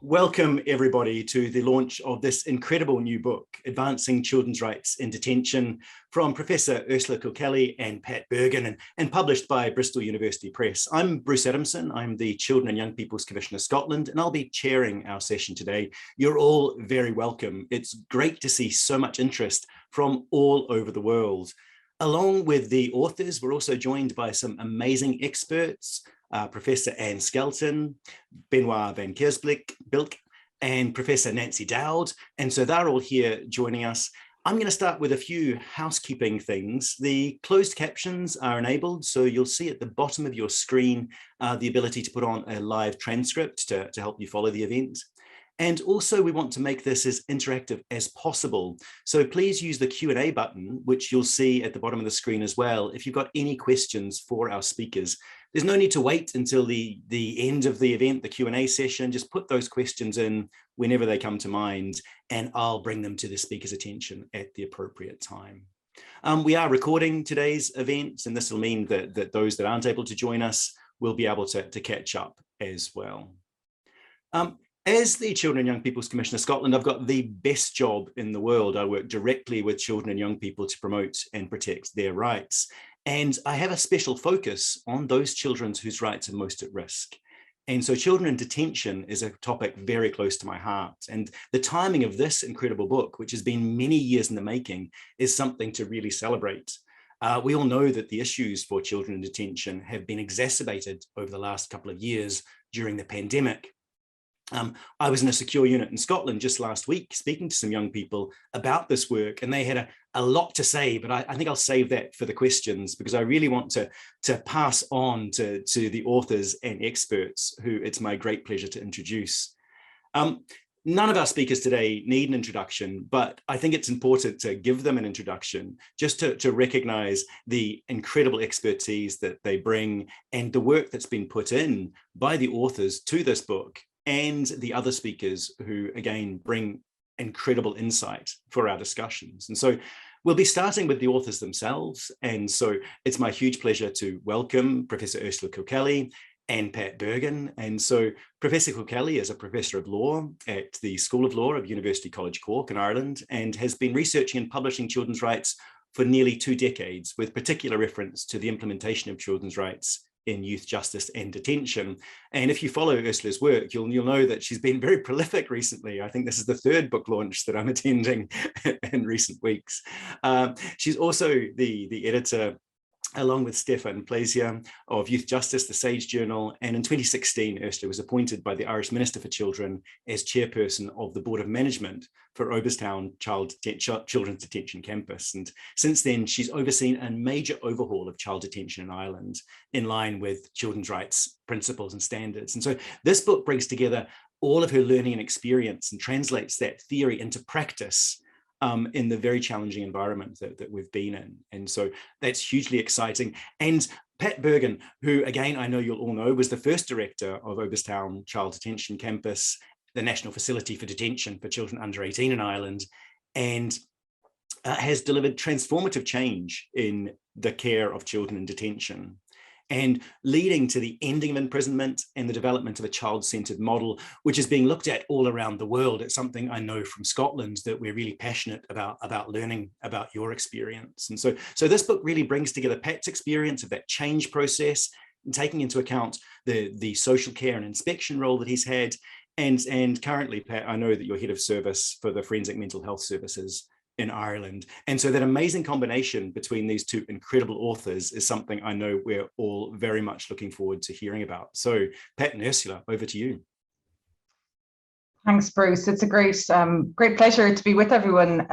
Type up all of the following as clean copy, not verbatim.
Welcome everybody to the launch of this incredible new book, Advancing Children's Rights in Detention, from Professor Ursula Kilkelly and Pat Bergin, and published by Bristol University Press. I'm Bruce Adamson, I'm the Children and Young People's Commissioner Scotland, and I'll be chairing our session today. You're all very welcome. It's great to see so much interest from all over the world. Along with the authors, we're also joined by some amazing experts, Professor Anne Skelton, Benoit van Keirsbilck, Bilk, and Professor Nancy Dowd. And so they're all here joining us. I'm going to start with a few housekeeping things. The closed captions are enabled, so you'll see at the bottom of your screen the ability to put on a live transcript to help you follow the event. And also we want to make this as interactive as possible. So please use the Q&A button, which you'll see at the bottom of the screen as well. If you've got any questions for our speakers, there's no need to wait until the end of the event, the Q&A session. Just put those questions in whenever they come to mind, and I'll bring them to the speaker's attention at the appropriate time. We are recording today's event, and this will mean that those that aren't able to join us will be able to catch up as well. As the Children and Young People's Commissioner Scotland, I've got the best job in the world. I work directly with children and young people to promote and protect their rights. And I have a special focus on those children whose rights are most at risk. And so children in detention is a topic very close to my heart. And the timing of this incredible book, which has been many years in the making, is something to really celebrate. We all know that the issues for children in detention have been exacerbated over the last couple of years during the pandemic. I was in a secure unit in Scotland just last week speaking to some young people about this work, and they had a lot to say, but I think I'll save that for the questions, because I really want to pass on to the authors and experts who it's my great pleasure to introduce. None of our speakers today need an introduction, but I think it's important to give them an introduction just to recognize the incredible expertise that they bring and the work that's been put in by the authors to this book, and the other speakers who, again, bring incredible insight for our discussions. And so we'll be starting with the authors themselves. And so it's my huge pleasure to welcome Professor Ursula Kilkelly and Pat Bergin. And so Professor Kilkelly is a professor of law at the School of Law of University College Cork in Ireland, and has been researching and publishing children's rights for nearly 2 decades, with particular reference to the implementation of children's rights in youth justice and detention. And if you follow Ursula's work, you'll know that she's been very prolific recently. I think this is the 3rd book launch that I'm attending in recent weeks. She's also the editor, along with Stefan Plaisier, of Youth Justice, the Sage Journal. And in 2016, Ursula was appointed by the Irish Minister for Children as chairperson of the Board of Management for Oberstown Children's Detention Campus. And since then, she's overseen a major overhaul of child detention in Ireland in line with children's rights principles and standards. And so this book brings together all of her learning and experience and translates that theory into practice in the very challenging environment that we've been in. And so that's hugely exciting. And Pat Bergin, who, again, I know you'll all know, was the first director of Oberstown Child Detention Campus, the national facility for detention for children under 18 in Ireland, and has delivered transformative change in the care of children in detention, and leading to the ending of imprisonment and the development of a child-centered model, which is being looked at all around the world. It's something I know from Scotland that we're really passionate about learning about your experience. And so this book really brings together Pat's experience of that change process, and taking into account the social care and inspection role that he's had. And currently, Pat, I know that you're head of service for the Forensic Mental Health Services in Ireland. And so that amazing combination between these 2 incredible authors is something I know we're all very much looking forward to hearing about. So Pat and Ursula, over to you. Thanks, Bruce. It's a great pleasure to be with everyone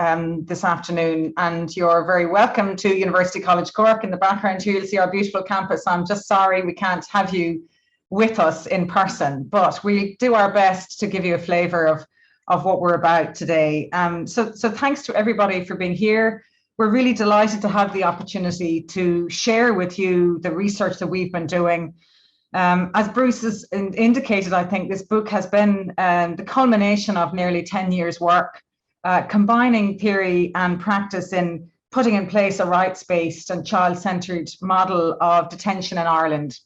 this afternoon, and you're very welcome to University College Cork. In the background here, you'll see our beautiful campus. I'm just sorry we can't have you with us in person, but we do our best to give you a flavour of what we're about today. So thanks to everybody for being here. We're really delighted to have the opportunity to share with you the research that we've been doing. As Bruce has indicated, I think this book has been the culmination of nearly 10 years' work, combining theory and practice in putting in place a rights-based and child-centred model of detention in Ireland.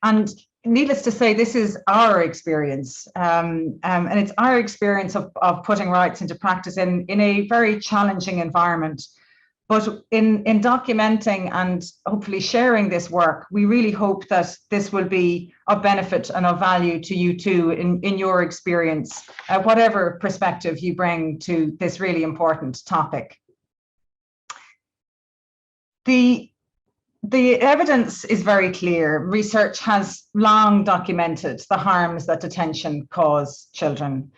And needless to say, this is our experience, and it's our experience of putting rights into practice in a very challenging environment. But in documenting and hopefully sharing this work, we really hope that this will be of benefit and of value to you too in your experience, whatever perspective you bring to this really important topic. The evidence is very clear. Research has long documented the harms that detention cause children.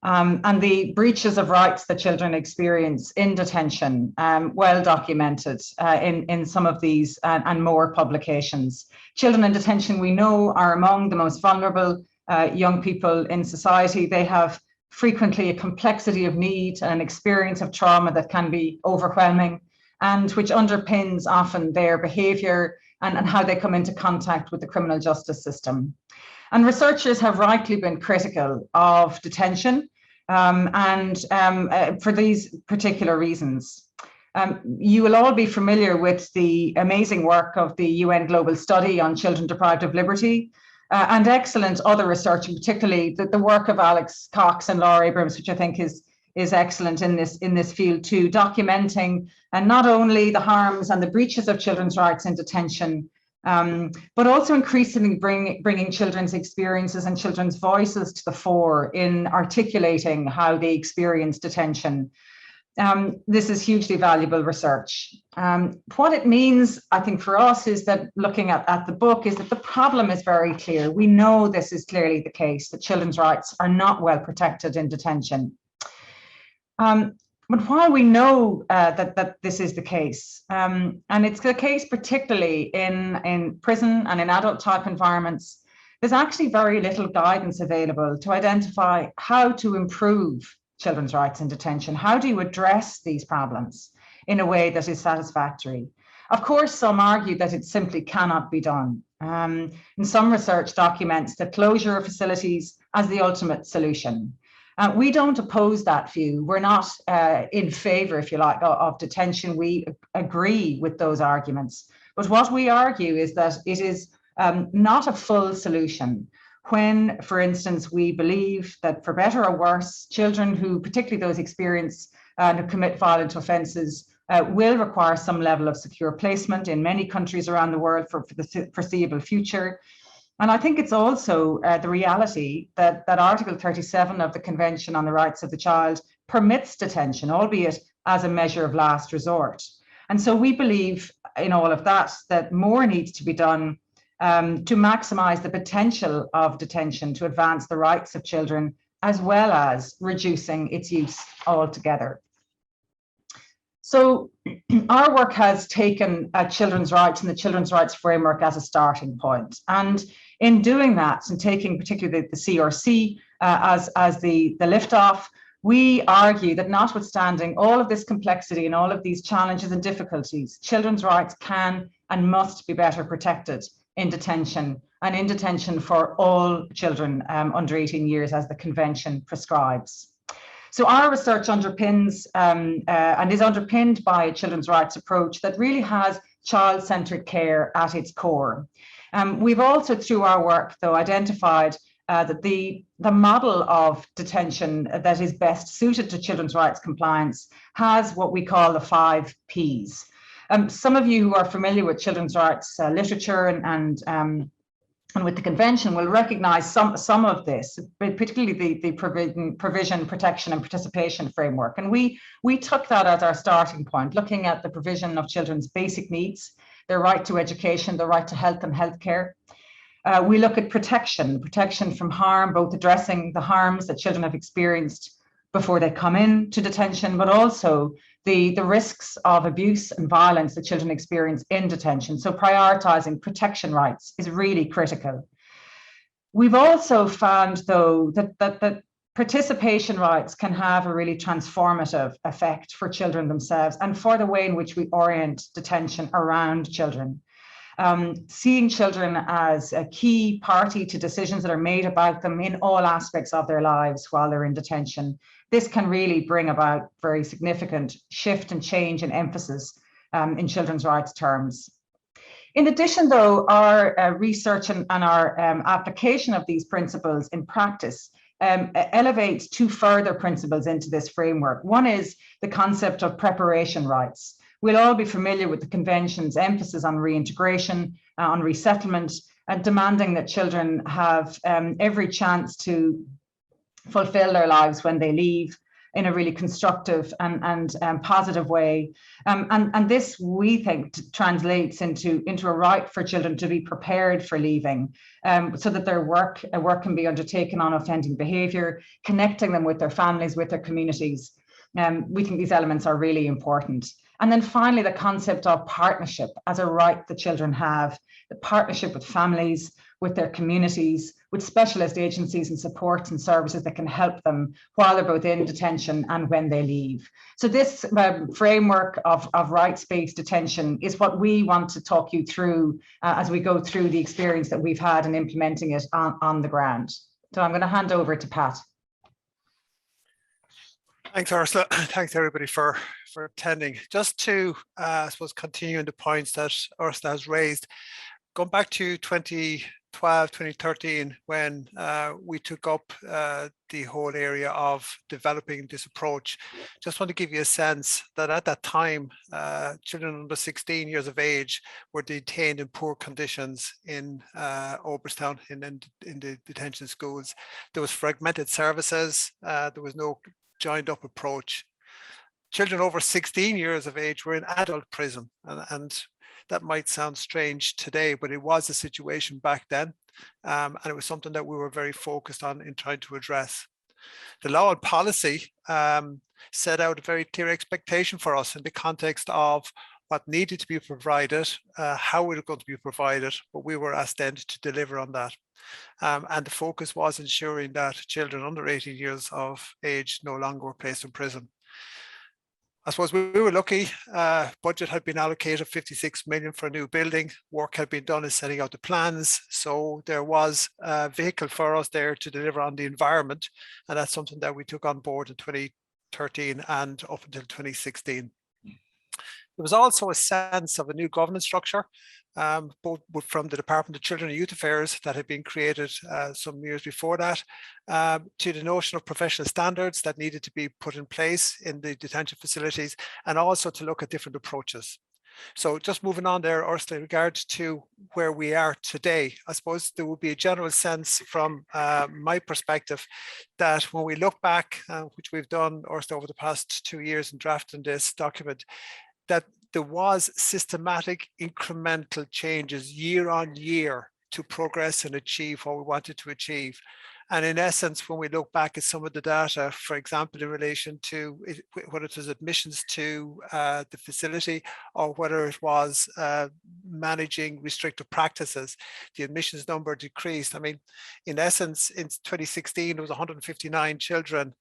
And the breaches of rights that children experience in detention, well documented in some of these and more publications. Children in detention, we know, are among the most vulnerable young people in society. They have frequently a complexity of need and an experience of trauma that can be overwhelming, and which underpins often their behaviour and how they come into contact with the criminal justice system. And researchers have rightly been critical of detention for these particular reasons. You will all be familiar with the amazing work of the UN Global Study on Children Deprived of Liberty and excellent other research, and particularly the work of Alex Cox and Laura Abrams, which I think is excellent in this field too, documenting and not only the harms and the breaches of children's rights in detention, but also increasingly bringing children's experiences and children's voices to the fore in articulating how they experience detention. This is hugely valuable research. What it means, I think, for us is that looking at the book is that the problem is very clear. We know this is clearly the case, that children's rights are not well protected in detention. But why we know that this is the case, and it's the case particularly in prison and in adult type environments, there's actually very little guidance available to identify how to improve children's rights in detention. How do you address these problems in a way that is satisfactory? Of course, some argue that it simply cannot be done. And some research documents the closure of facilities as the ultimate solution. We don't oppose that view. We're not in favour, if you like, of detention. We agree with those arguments. But what we argue is that it is not a full solution when, for instance, we believe that for better or worse, children who, particularly those experience and who commit violent offences, will require some level of secure placement in many countries around the world for the foreseeable future. And I think it's also the reality that Article 37 of the Convention on the Rights of the Child permits detention, albeit as a measure of last resort. And so we believe in all of that more needs to be done to maximise the potential of detention to advance the rights of children, as well as reducing its use altogether. So our work has taken children's rights and the children's rights framework as a starting point. And in doing that, and taking particularly the CRC as the liftoff, we argue that notwithstanding all of this complexity and all of these challenges and difficulties, children's rights can and must be better protected in detention, and in detention for all children under 18 years as the Convention prescribes. So our research underpins and is underpinned by a children's rights approach that really has child-centred care at its core. We've also, through our work, though, identified that the model of detention that is best suited to children's rights compliance has what we call the 5 Ps. Some of you who are familiar with children's rights literature and with the Convention will recognise some of this, particularly the provision, protection and participation framework. And we took that as our starting point, looking at the provision of children's basic needs, their right to education, their right to health and healthcare. We look at protection from harm, both addressing the harms that children have experienced before they come into detention, but also the risks of abuse and violence that children experience in detention. So prioritising protection rights is really critical. We've also found, though, that participation rights can have a really transformative effect for children themselves and for the way in which we orient detention around children. Seeing children as a key party to decisions that are made about them in all aspects of their lives while they're in detention. This can really bring about very significant shift and change and emphasis in children's rights terms. In addition, though, our research and our application of these principles in practice elevates two further principles into this framework. One is the concept of preparation rights. We'll all be familiar with the Convention's emphasis on reintegration, on resettlement, and demanding that children have every chance to fulfill their lives when they leave in a really constructive and positive way. And this, we think, translates into a right for children to be prepared for leaving, so that their work can be undertaken on offending behaviour, connecting them with their families, with their communities. We think these elements are really important. And then finally, the concept of partnership as a right that children have, the partnership with families, with their communities, with specialist agencies and supports and services that can help them while they're both in detention and when they leave. So this framework of rights-based detention is what we want to talk you through as we go through the experience that we've had in implementing it on the ground. So I'm going to hand over to Pat. Thanks, Ursula. Thanks, everybody, for attending. Just to, I suppose, continue on the points that Ursula has raised, going back to 2012, 2013, when we took up the whole area of developing this approach, just want to give you a sense that at that time, children under 16 years of age were detained in poor conditions in Oberstown, in the detention schools. There was fragmented services. There was no joined up approach. Children over 16 years of age were in adult prison, and that might sound strange today, but it was a situation back then, and it was something that we were very focused on in trying to address. The law and policy set out a very clear expectation for us in the context of what needed to be provided, how it was going to be provided, but we were asked then to deliver on that. And the focus was ensuring that children under 18 years of age no longer were placed in prison. I suppose we were lucky. Budget had been allocated 56 million for a new building. Work had been done in setting out the plans. So there was a vehicle for us there to deliver on the environment. And that's something that we took on board in 2013 and up until 2016. There was also a sense of a new governance structure, both from the Department of Children and Youth Affairs that had been created some years before that, to the notion of professional standards that needed to be put in place in the detention facilities, and also to look at different approaches. So just moving on there, Ursula, in regard to where we are today, I suppose there would be a general sense from my perspective that when we look back, which we've done, Ursula, over the past 2 years in drafting this document, that there was systematic incremental changes year on year to progress and achieve what we wanted to achieve. And in essence, when we look back at some of the data, for example, in relation to whether it was admissions to the facility or whether it was managing restrictive practices, the admissions number decreased. I mean, in essence, in 2016, there was 159 children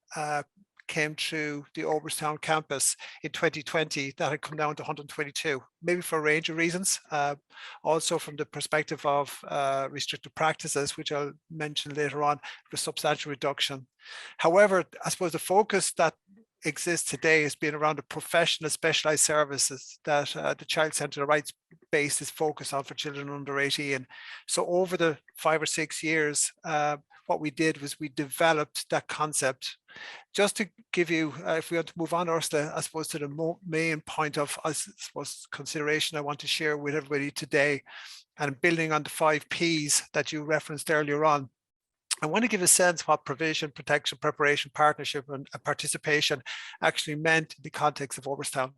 came through the Oberstown campus. In 2020, that had come down to 122, maybe for a range of reasons. Also from the perspective of restricted practices, which I'll mention later on, the substantial reduction. However, I suppose the focus that exists today has been around the professional specialized services that the Child Centre Rights Base is focused on for children under 18. So over the 5 or 6 years, what we did was we developed that concept. Just to give you, if we want to move on, Ursula, I suppose to the main point of, I suppose, consideration I want to share with everybody today, and building on the 5 Ps that you referenced earlier on, I want to give a sense what provision, protection, preparation, partnership, and participation actually meant in the context of Oberstown.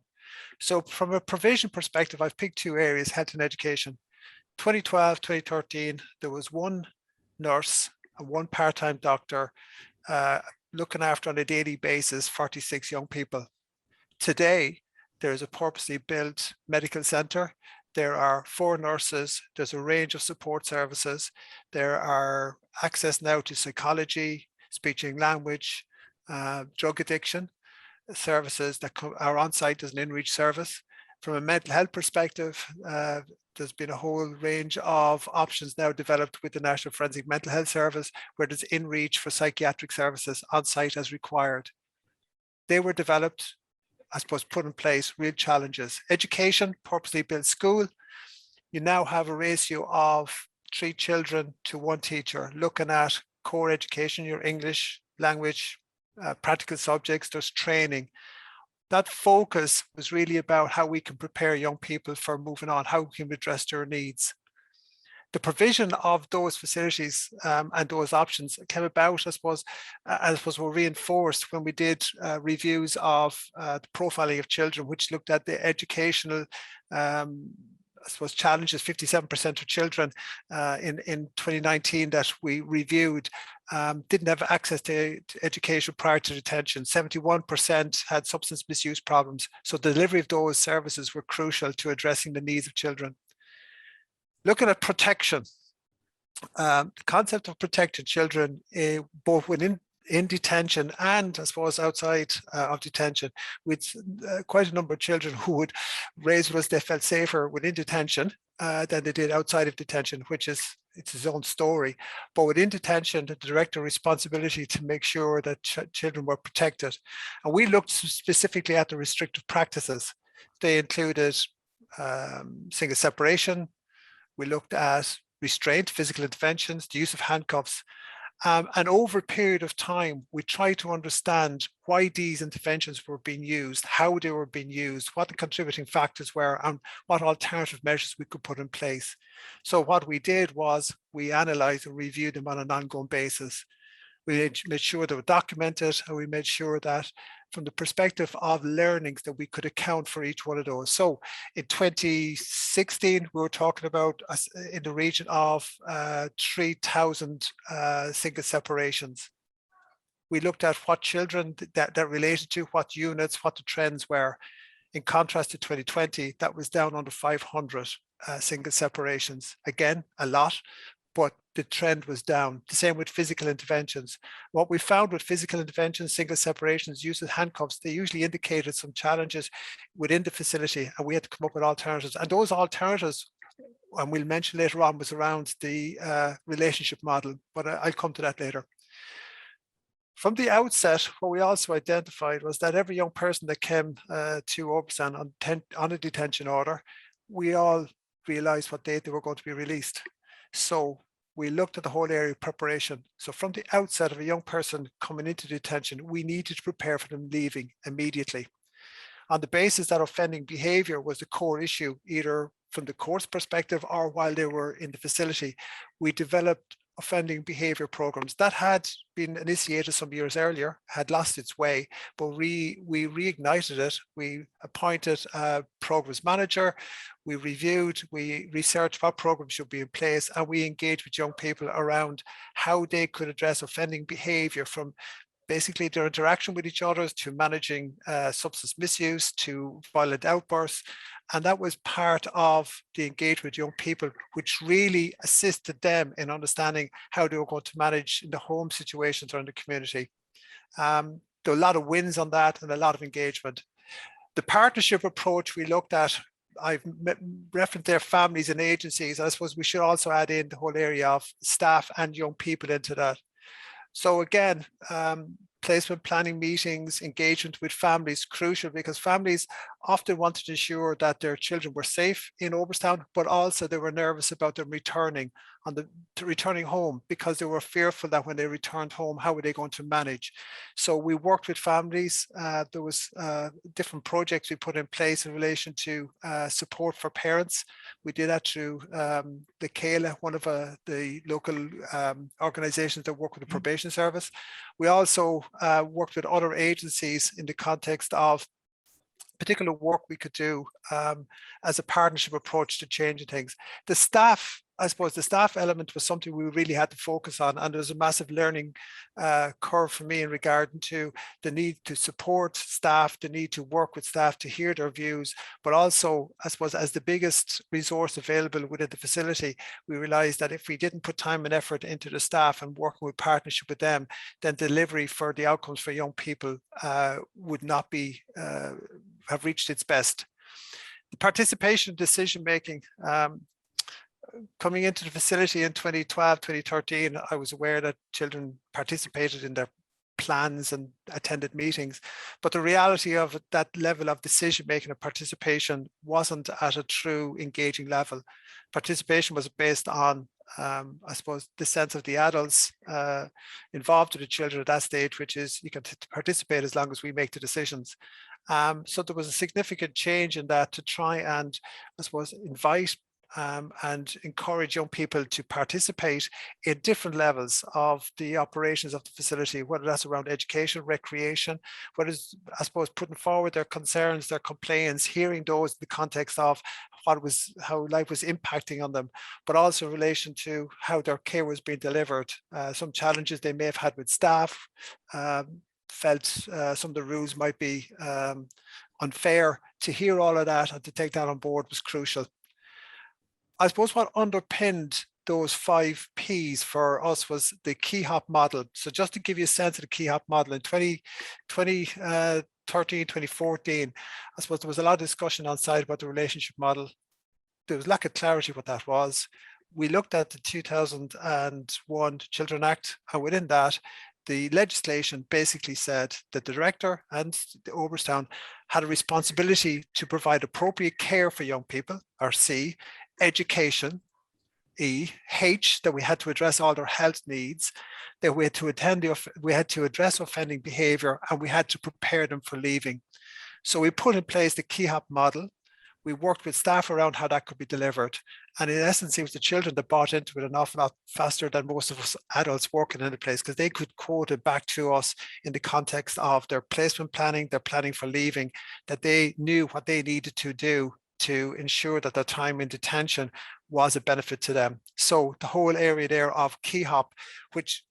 So from a provision perspective, I've picked 2 areas, health and education. 2012, 2013, there was 1 nurse and 1 part-time doctor looking after on a daily basis 46 young people. Today, there is a purposely built medical centre. There are 4 nurses. There's a range of support services. There are access now to psychology, speech and language, drug addiction services that are on site as an in-reach service. From a mental health perspective, there's been a whole range of options now developed with the National Forensic Mental Health Service, where there's in-reach for psychiatric services on site as required. They were developed, I suppose, put in place, real challenges. Education, purposely built school. you now have a ratio of 3 children to 1 teacher, looking at core education, your English language, practical subjects, there's training. That focus was really about how we can prepare young people for moving on, how we can address their needs. The provision of those facilities and those options came about, I suppose, were reinforced when we did reviews of the profiling of children, which looked at the educational I suppose challenges. 57% of children in 2019 that we reviewed didn't have access to education prior to detention. 71% had substance misuse problems. So the delivery of those services were crucial to addressing the needs of children. Looking at protection, the concept of protected children, both within detention and I suppose outside of detention, with quite a number of children who would raise with us they felt safer within detention than they did outside of detention, which is it's his own story. But within detention, the director responsibility to make sure that children were protected. And we looked specifically at the restrictive practices. They included single separation. We looked at restraint, physical interventions, the use of handcuffs. And over a period of time, we tried to understand why these interventions were being used, how they were being used, what the contributing factors were, and what alternative measures we could put in place. So what we did was we analysed and reviewed them on an ongoing basis. We made sure they were documented, and we made sure that from the perspective of learnings that we could account for each one of those. So in 2016, we were talking about in the region of 3,000 single separations. We looked at what children that related to, what units, what the trends were. In contrast to 2020, that was down under 500 single separations. Again, a lot, but the trend was down. The same with physical interventions. What we found with physical interventions, single separations, use of handcuffs, they usually indicated some challenges within the facility, and we had to come up with alternatives. And those alternatives, and we'll mention later on, was around the relationship model, but I'll come to that later. From the outset, what we also identified was that every young person that came to Obersan on a detention order, we all realized what date they were going to be released. So we looked at the whole area of preparation. So from the outset of a young person coming into detention, we needed to prepare for them leaving immediately. On the basis that offending behavior was the core issue, either from the court's perspective or while they were in the facility, we developed offending behavior programs that had been initiated some years earlier, had lost its way, but we reignited it. We appointed a programs manager, we reviewed, we researched what programs should be in place, and we engaged with young people around how they could address offending behavior, from basically their interaction with each other to managing substance misuse to violent outbursts. And that was part of the engagement with young people, which really assisted them in understanding how they were going to manage in the home situations or in the community. There were a lot of wins on that and a lot of engagement. The partnership approach we looked at, I've referenced their families and agencies. I suppose we should also add in the whole area of staff and young people into that. So again, placement planning meetings, engagement with families, crucial, because families often wanted to ensure that their children were safe in Oberstown, but also they were nervous about them returning home, because they were fearful that when they returned home, how were they going to manage? So we worked with families. There was different projects we put in place in relation to support for parents. We did that through the Keirsbilck, one of the local organizations that work with the probation service. We also worked with other agencies in the context of particular work we could do as a partnership approach to changing things. The staff, I suppose the staff element was something we really had to focus on, and there was a massive learning curve for me in regard to the need to support staff, the need to work with staff to hear their views, but also, I suppose, as the biggest resource available within the facility, we realized that if we didn't put time and effort into the staff and working with partnership with them, then delivery for the outcomes for young people would not be have reached its best. The participation decision-making, coming into the facility in 2012, 2013, I was aware that children participated in their plans and attended meetings. But the reality of that level of decision making and participation wasn't at a true engaging level. Participation was based on, I suppose, the sense of the adults involved with the children at that stage, which is you can participate as long as we make the decisions. So there was a significant change in that to try and, I suppose, invite and encourage young people to participate in different levels of the operations of the facility, whether that's around education, recreation, whether it's, I suppose, putting forward their concerns, their complaints, hearing those in the context of how life was impacting on them, but also in relation to how their care was being delivered, some challenges they may have had with staff, felt some of the rules might be unfair. To hear all of that and to take that on board was crucial. I suppose what underpinned those 5 Ps for us was the Keyhop model. So just to give you a sense of the Keyhop model, in 2013, 2014, I suppose there was a lot of discussion on site about the relationship model. There was lack of clarity what that was. We looked at the 2001 Children Act, and within that, the legislation basically said that the director and the Oberstown had a responsibility to provide appropriate care for young people, or C, education, E, H, that we had to address all their health needs, that we had to address offending behavior, and we had to prepare them for leaving. So we put in place the Keyhop model. We worked with staff around how that could be delivered. And in essence, it was the children that bought into it an awful lot faster than most of us adults working in the place, because they could quote it back to us in the context of their placement planning, their planning for leaving, that they knew what they needed to do to ensure that their time in detention was a benefit to them. So the whole area there of Keyhop, which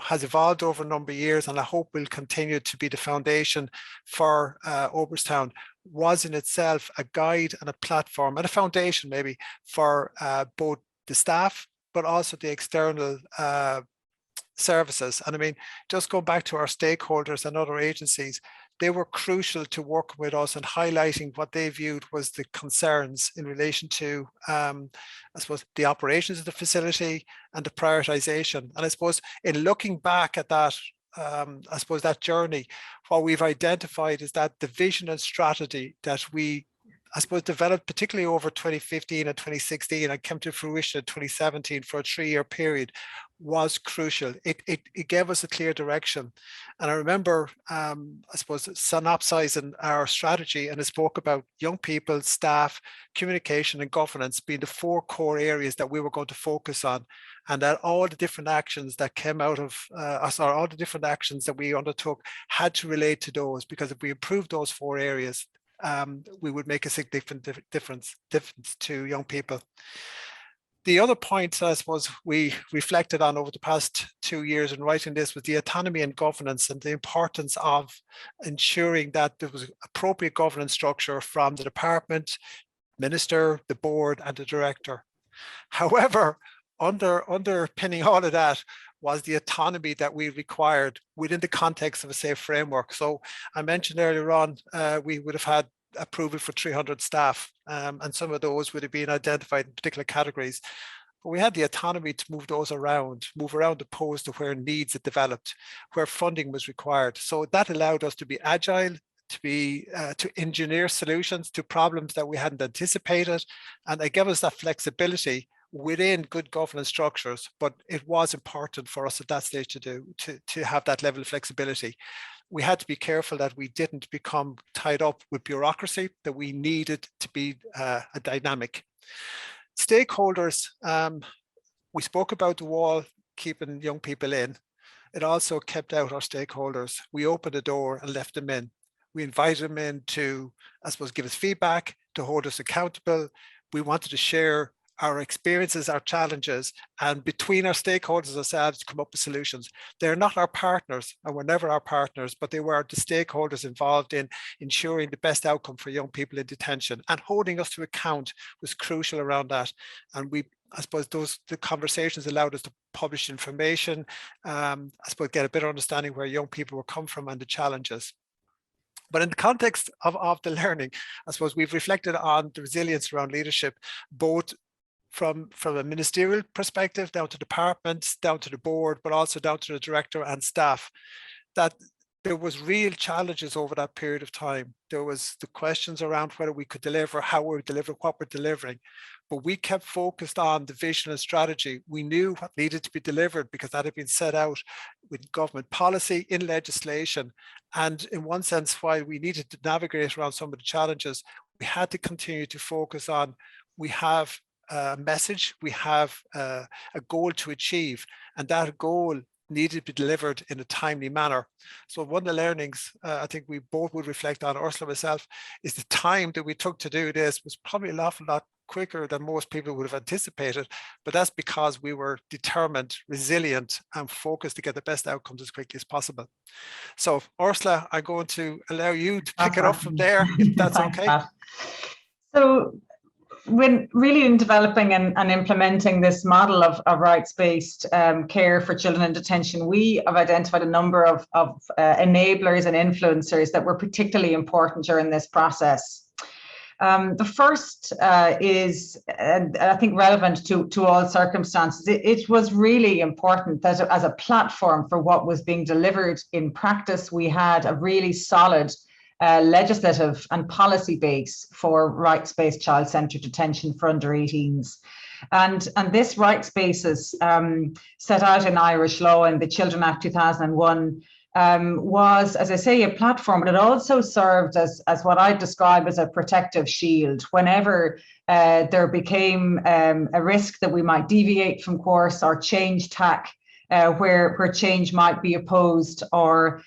has evolved over a number of years, and I hope will continue to be the foundation for Oberstown, was in itself a guide and a platform and a foundation maybe for both the staff, but also the external services. And I mean, just going back to our stakeholders and other agencies, they were crucial to working with us and highlighting what they viewed was the concerns in relation to, I suppose, the operations of the facility and the prioritization. And I suppose in looking back at that, I suppose that journey, what we've identified is that the vision and strategy that we, I suppose, developed particularly over 2015 and 2016 and came to fruition in 2017 for a 3-year period was crucial. It gave us a clear direction. And I remember, I suppose, synopsizing our strategy, and it spoke about young people, staff, communication and governance being the 4 core areas that we were going to focus on, and that all the different actions that came out of all the different actions that we undertook had to relate to those, because if we improved those 4 areas, we would make a significant difference to young people. The other point, I suppose, we reflected on over the past 2 years in writing this was the autonomy and governance, and the importance of ensuring that there was appropriate governance structure from the department, minister, the board, and the director. However, underpinning all of that was the autonomy that we required within the context of a safe framework. So I mentioned earlier on, we would have had approval for 300 staff, and some of those would have been identified in particular categories. But we had the autonomy to move around opposed to where needs had developed, where funding was required. So that allowed us to be agile, to engineer solutions to problems that we hadn't anticipated, and it gave us that flexibility within good governance structures. But it was important for us at that stage to have that level of flexibility. We had to be careful that we didn't become tied up with bureaucracy, that we needed to be a dynamic. Stakeholders, we spoke about the wall keeping young people in. It also kept out our stakeholders. We opened the door and left them in. We invited them in to, I suppose, give us feedback, to hold us accountable. We wanted to share our experiences, our challenges, and between our stakeholders ourselves to come up with solutions. They're not our partners, and we're never our partners, but they were the stakeholders involved in ensuring the best outcome for young people in detention, and holding us to account was crucial around that. And I suppose the conversations allowed us to publish information, I suppose get a better understanding where young people were come from and the challenges. But in the context of the learning, I suppose we've reflected on the resilience around leadership, both from a ministerial perspective, down to departments, down to the board, but also down to the director and staff. that there was real challenges over that period of time. There was the questions around whether we could deliver, how we deliver, what we're delivering. But we kept focused on the vision and strategy. We knew what needed to be delivered because that had been set out with government policy, in legislation. And in one sense, while we needed to navigate around some of the challenges, we had to continue to focus on, we have a message, we have a goal to achieve, and that goal needed to be delivered in a timely manner. So one of the learnings I think we both would reflect on, Ursula and myself, is the time that we took to do this was probably an awful lot quicker than most people would have anticipated, but that's because we were determined, resilient, and focused to get the best outcomes as quickly as possible. So Ursula, I'm going to allow you to pick it up from there, if that's okay. Pat. So when really in developing and implementing this model of rights-based care for children in detention, we have identified a number of enablers and influencers that were particularly important during this process. The first is, and I think relevant to all circumstances, it was really important that as a platform for what was being delivered in practice, we had a really solid legislative and policy base for rights-based child-centred detention for under 18s. And this rights basis set out in Irish law in the Children Act 2001 was, as I say, a platform, but it also served as what I describe as a protective shield. Whenever there became a risk that we might deviate from course or change tack, where change might be opposed or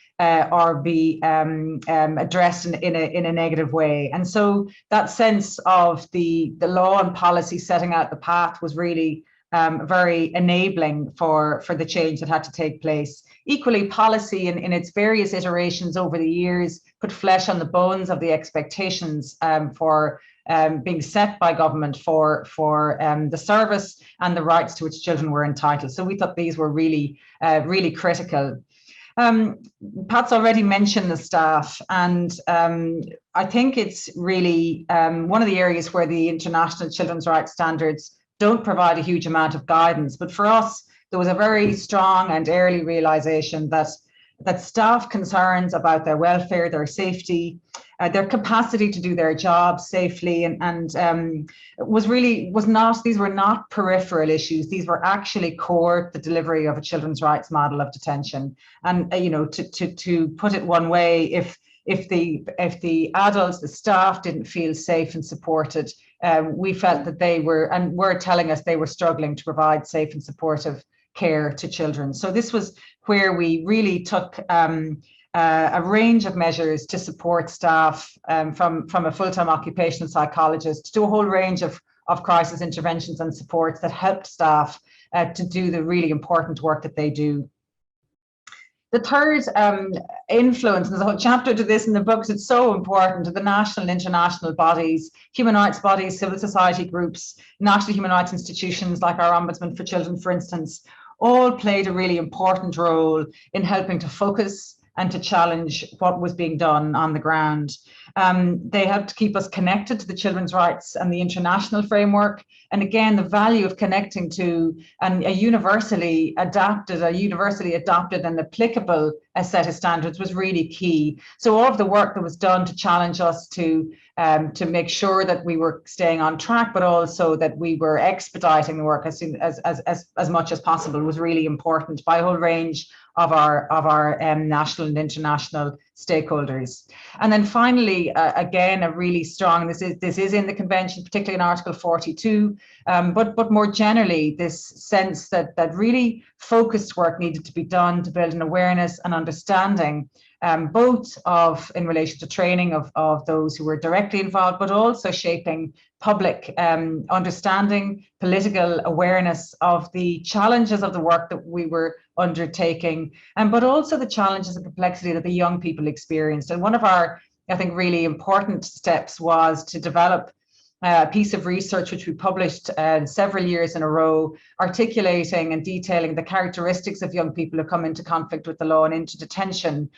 be addressed in a negative way. And so that sense of the law and policy setting out the path was really very enabling for the change that had to take place. Equally, policy in its various iterations over the years put flesh on the bones of the expectations for being set by government for the service and the rights to which children were entitled. So we thought these were really, really critical. Pat's already mentioned the staff, and I think it's really one of the areas where the international children's rights standards don't provide a huge amount of guidance. But for us, there was a very strong and early realization that staff concerns about their welfare, their safety, their capacity to do their jobs safely, these were not peripheral issues. These were actually core to the delivery of a children's rights model of detention. And to put it one way, if the adults, the staff didn't feel safe and supported, we felt that they were telling us they were struggling to provide safe and supportive care to children. So this was where we really took a range of measures to support staff, from a full-time occupational psychologist to a whole range of crisis interventions and supports that helped staff to do the really important work that they do. The third influence, and there's a whole chapter to this in the books, it's so important, to the national and international bodies, human rights bodies, civil society groups, national human rights institutions like our Ombudsman for Children, for instance, all played a really important role in helping to focus and to challenge what was being done on the ground. They helped to keep us connected to the children's rights and the international framework. And again, the value of connecting to a universally adopted and applicable set of standards was really key. So all of the work that was done to challenge us to make sure that we were staying on track, but also that we were expediting the work as much as possible was really important by a whole range of our national and international stakeholders. And then finally, again, a really strong, this is in the convention, particularly in Article 42, but more generally, this sense that really focused work needed to be done to build an awareness and understanding, both in relation to training of those who were directly involved, but also shaping public understanding, political awareness of the challenges of the work that we were undertaking, but also the challenges and complexity that the young people experienced. And one of our, I think, really important steps was to develop a piece of research which we published several years in a row, articulating and detailing the characteristics of young people who come into conflict with the law and into detention,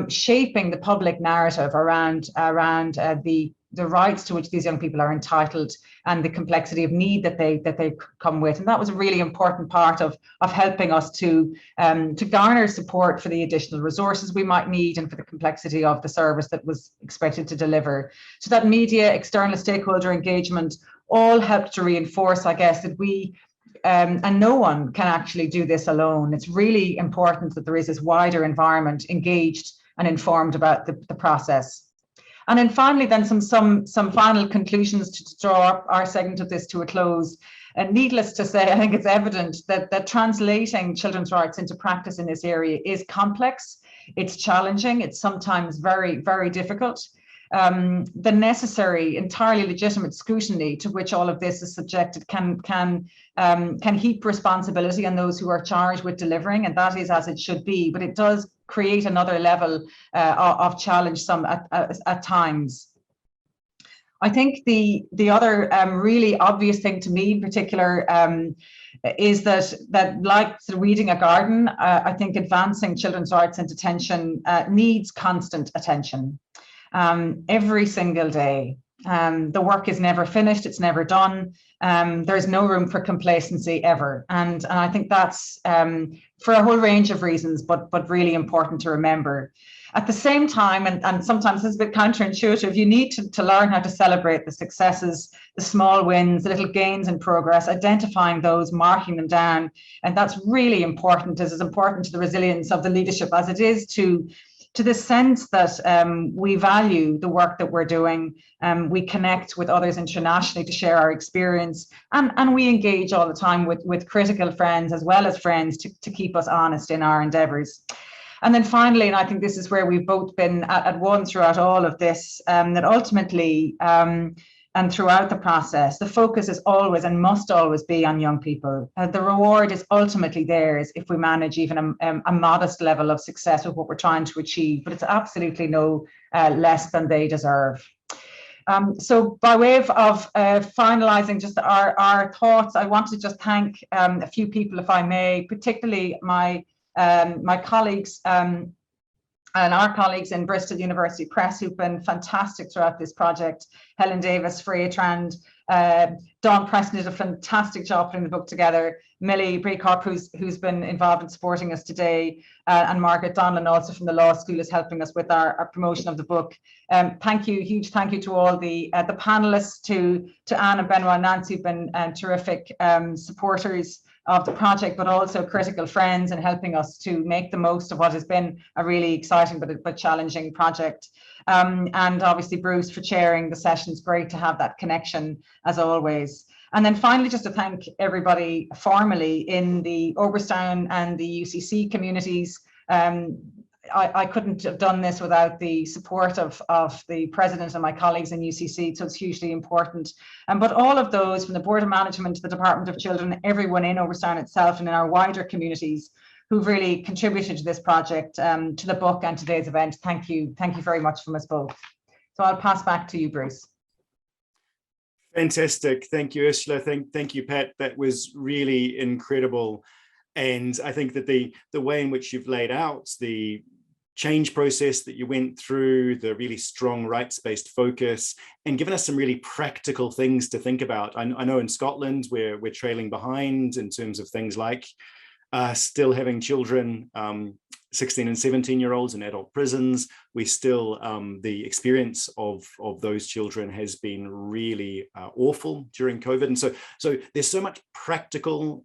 shaping the public narrative around the the rights to which these young people are entitled and the complexity of need that they come with. And that was a really important part of helping us to garner support for the additional resources we might need and for the complexity of the service that was expected to deliver. So that media, external stakeholder engagement all helped to reinforce, I guess, that we and no one can actually do this alone. It's really important that there is this wider environment engaged and informed about the process. And then finally, then some final conclusions to draw our segment of this to a close. And needless to say, I think it's evident that translating children's rights into practice in this area is complex, it's challenging, it's sometimes very, very difficult. The necessary, entirely legitimate scrutiny to which all of this is subjected can heap responsibility on those who are charged with delivering, and that is as it should be. But it does create another level of challenge at times. I think the other really obvious thing to me in particular is that like sort of weeding a garden, I think advancing children's rights in detention needs constant attention. Every single day. The work is never finished, it's never done. There's no room for complacency ever. And I think that's for a whole range of reasons, but really important to remember. At the same time, and sometimes it's a bit counterintuitive, you need to learn how to celebrate the successes, the small wins, the little gains in progress, identifying those, marking them down. And that's really important. It's as important to the resilience of the leadership as it is to the sense that we value the work that we're doing, we connect with others internationally to share our experience, and we engage all the time with critical friends as well as friends to keep us honest in our endeavours. And then finally, and I think this is where we've both been at one throughout all of this, that ultimately and throughout the process, the focus is always and must always be on young people. The reward is ultimately theirs if we manage even a modest level of success with what we're trying to achieve, but it's absolutely no less than they deserve. So by way of finalising just our thoughts, I want to just thank a few people, if I may, particularly my colleagues and our colleagues in Bristol University Press who've been fantastic throughout this project. Helen Davis, Freya Trand, Dawn Preston did a fantastic job putting the book together. Millie Breakhorp, who's been involved in supporting us today, and Margaret Donlan also from the law school is helping us with our promotion of the book. Thank you, huge thank you to all the panelists, to Anne and Benoit and Nancy, who've been terrific supporters of the project, but also critical friends and helping us to make the most of what has been a really exciting but challenging project. And obviously Bruce for chairing the sessions. Great to have that connection as always. And then finally, just to thank everybody formally in the Oberstown and the UCC communities. I couldn't have done this without the support of the president and my colleagues in UCC, so it's hugely important. But all of those, from the Board of Management to the Department of Children, everyone in Oberstown itself and in our wider communities who've really contributed to this project, to the book and today's event. Thank you very much from us both. So I'll pass back to you, Bruce. Fantastic. Thank you, Ursula. Thank you, Pat. That was really incredible. And I think that the way in which you've laid out the change process that you went through, the really strong rights-based focus, and given us some really practical things to think about. I know in Scotland we're trailing behind in terms of things like still having children, 16 and 17-year-olds in adult prisons. We still, the experience of those children has been really awful during COVID. And so there's so much practical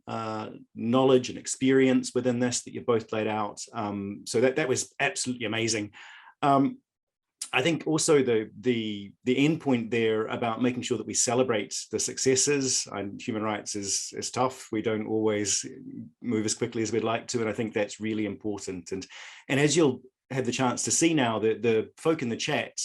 knowledge and experience within this that you both laid out. So that was absolutely amazing. I think also the end point there about making sure that we celebrate the successes, and human rights is tough. We don't always move as quickly as we'd like to, and I think that's really important. And as you'll have the chance to see now, the folk in the chat,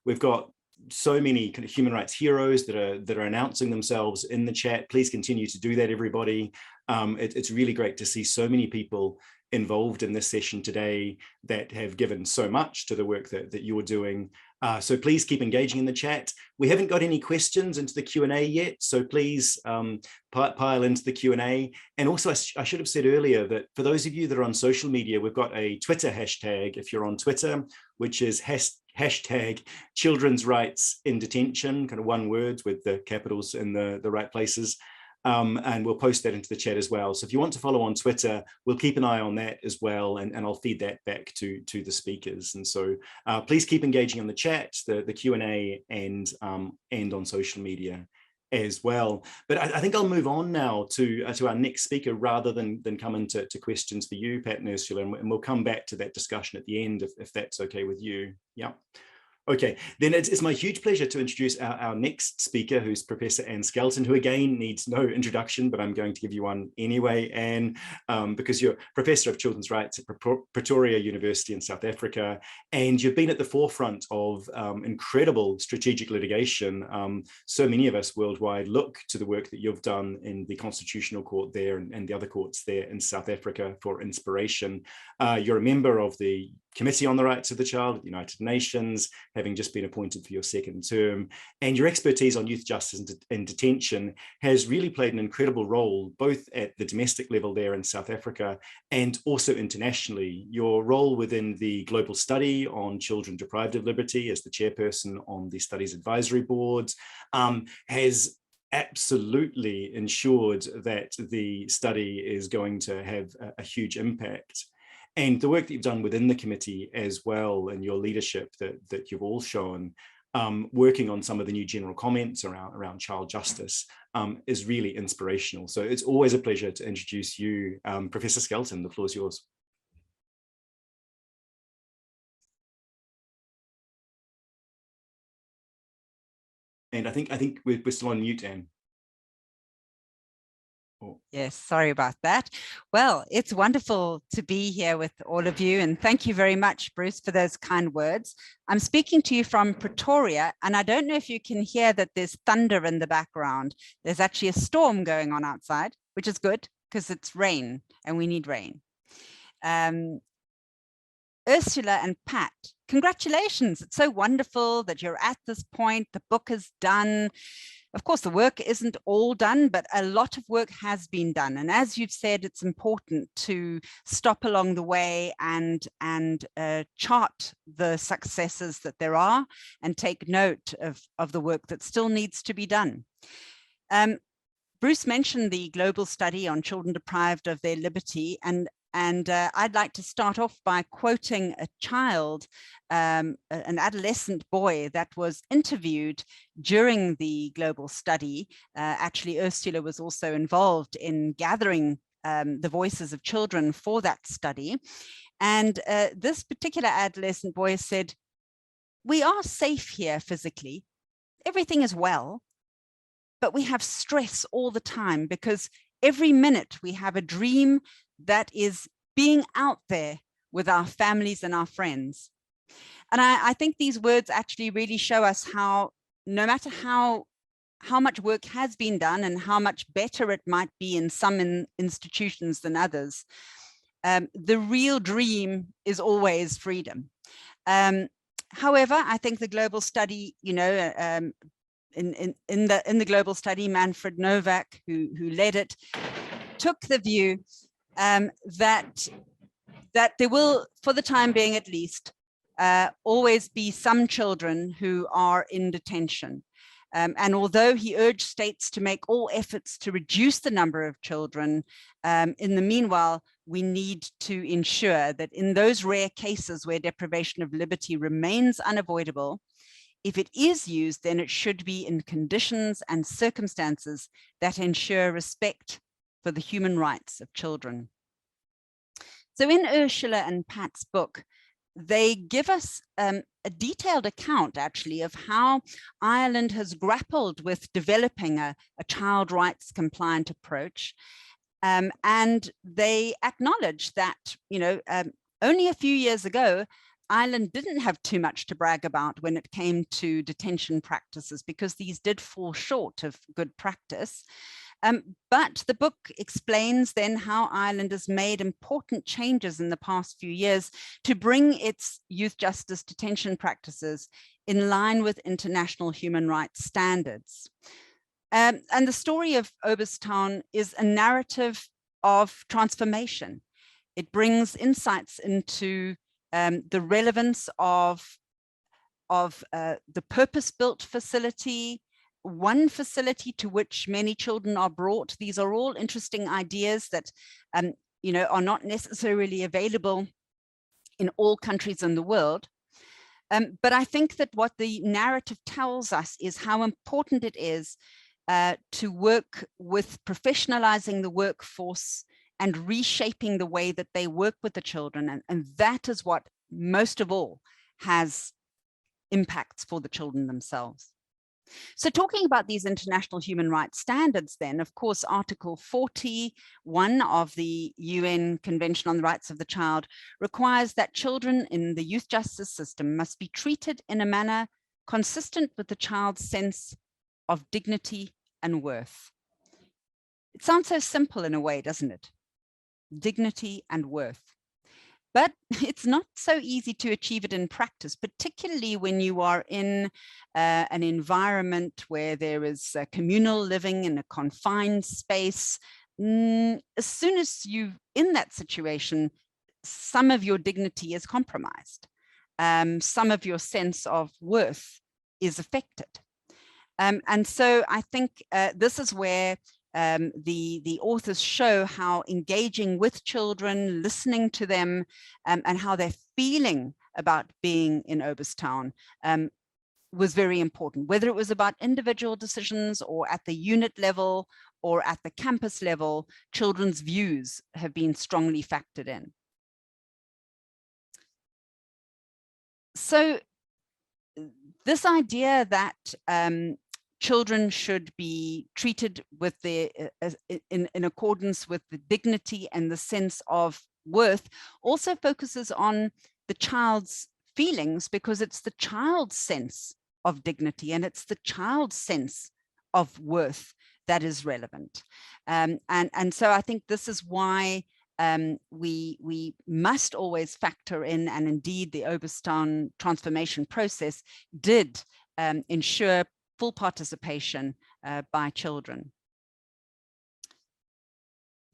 we've got so many kind of human rights heroes that are announcing themselves in the chat. Please continue to do that, everybody. It's really great to see so many people involved in this session today that have given so much to the work that you're doing. So please keep engaging in the chat. We haven't got any questions into the Q&A yet, so please pile into the Q&A. And also, I should have said earlier that for those of you that are on social media, we've got a Twitter hashtag if you're on Twitter, which is hashtag children's rights in detention, kind of one word with the capitals in the right places. And we'll post that into the chat as well. So if you want to follow on Twitter, we'll keep an eye on that as well, and I'll feed that back to the speakers. And so please keep engaging on the chat, the Q&A, and on social media as well. But I think I'll move on now to our next speaker rather than come into questions for you, Pat and Ursula, and we'll come back to that discussion at the end if that's okay with you. Yeah. Okay, then it's my huge pleasure to introduce our next speaker, who's Professor Anne Skelton, who again needs no introduction, but I'm going to give you one anyway, Anne, because you're Professor of Children's Rights at Pretoria University in South Africa, and you've been at the forefront of incredible strategic litigation. So many of us worldwide look to the work that you've done in the Constitutional Court there and the other courts there in South Africa for inspiration. You're a member of the Committee on the Rights of the Child at the United Nations, having just been appointed for your second term, and your expertise on youth justice and detention has really played an incredible role, both at the domestic level there in South Africa and also internationally. Your role within the global study on children deprived of liberty as the chairperson on the Studies Advisory Board has absolutely ensured that the study is going to have a huge impact. And the work that you've done within the committee as well, and your leadership that you've all shown, working on some of the new general comments around child justice is really inspirational. So it's always a pleasure to introduce you, Professor Skelton. The floor is yours. And I think we're still on mute, Anne. Yes, sorry about that. Well, it's wonderful to be here with all of you, and thank you very much, Bruce, for those kind words. I'm speaking to you from Pretoria, and I don't know if you can hear that there's thunder in the background. There's actually a storm going on outside, which is good because it's rain and we need rain. Ursula and Pat, congratulations. It's so wonderful that you're at this point. The book is done. Of course, the work isn't all done, but a lot of work has been done. And as you've said, it's important to stop along the way and chart the successes that there are and take note of the work that still needs to be done. Bruce mentioned the global study on children deprived of their liberty, and I'd like to start off by quoting a child, an adolescent boy that was interviewed during the global study. Actually, Ursula was also involved in gathering the voices of children for that study. And this particular adolescent boy said, "We are safe here physically. Everything is well, but we have stress all the time because every minute we have a dream that is being out there with our families and our friends." And I think these words actually really show us how, no matter how much work has been done and how much better it might be in some institutions than others, the real dream is always freedom. However, I think the global study, you know, in the global study, Manfred Novak, who led it, took the view that there will, for the time being at least, always be some children who are in detention. And although he urged states to make all efforts to reduce the number of children, in the meanwhile, we need to ensure that in those rare cases where deprivation of liberty remains unavoidable, if it is used, then it should be in conditions and circumstances that ensure respect for the human rights of children. So in Ursula and Pat's book, they give us a detailed account actually of how Ireland has grappled with developing a child rights compliant approach. And they acknowledge that, you know, only a few years ago, Ireland didn't have too much to brag about when it came to detention practices because these did fall short of good practice. But the book explains then how Ireland has made important changes in the past few years to bring its youth justice detention practices in line with international human rights standards. And the story of Oberstown is a narrative of transformation. It brings insights into the relevance of of the purpose-built facility, one facility to which many children are brought. These are all interesting ideas that are not necessarily available in all countries in the world. But I think that what the narrative tells us is how important it is to work with professionalizing the workforce and reshaping the way that they work with the children. And that is what most of all has impacts for the children themselves. So talking about these international human rights standards, then, of course, Article 41 of the UN Convention on the Rights of the Child requires that children in the youth justice system must be treated in a manner consistent with the child's sense of dignity and worth. It sounds so simple in a way, doesn't it? Dignity and worth. But it's not so easy to achieve it in practice, particularly when you are in an environment where there is communal living in a confined space. As soon as you're in that situation, some of your dignity is compromised. Some of your sense of worth is affected. And so I think this is where the authors show how engaging with children, listening to them, and how they're feeling about being in Oberstown was very important, whether it was about individual decisions or at the unit level or at the campus level. Children's views have been strongly factored in. So this idea that children should be treated with in accordance with the dignity and the sense of worth also focuses on the child's feelings, because it's the child's sense of dignity and it's the child's sense of worth that is relevant. And so I think this is why we must always factor in, and indeed the Oberstown transformation process did ensure full participation by children.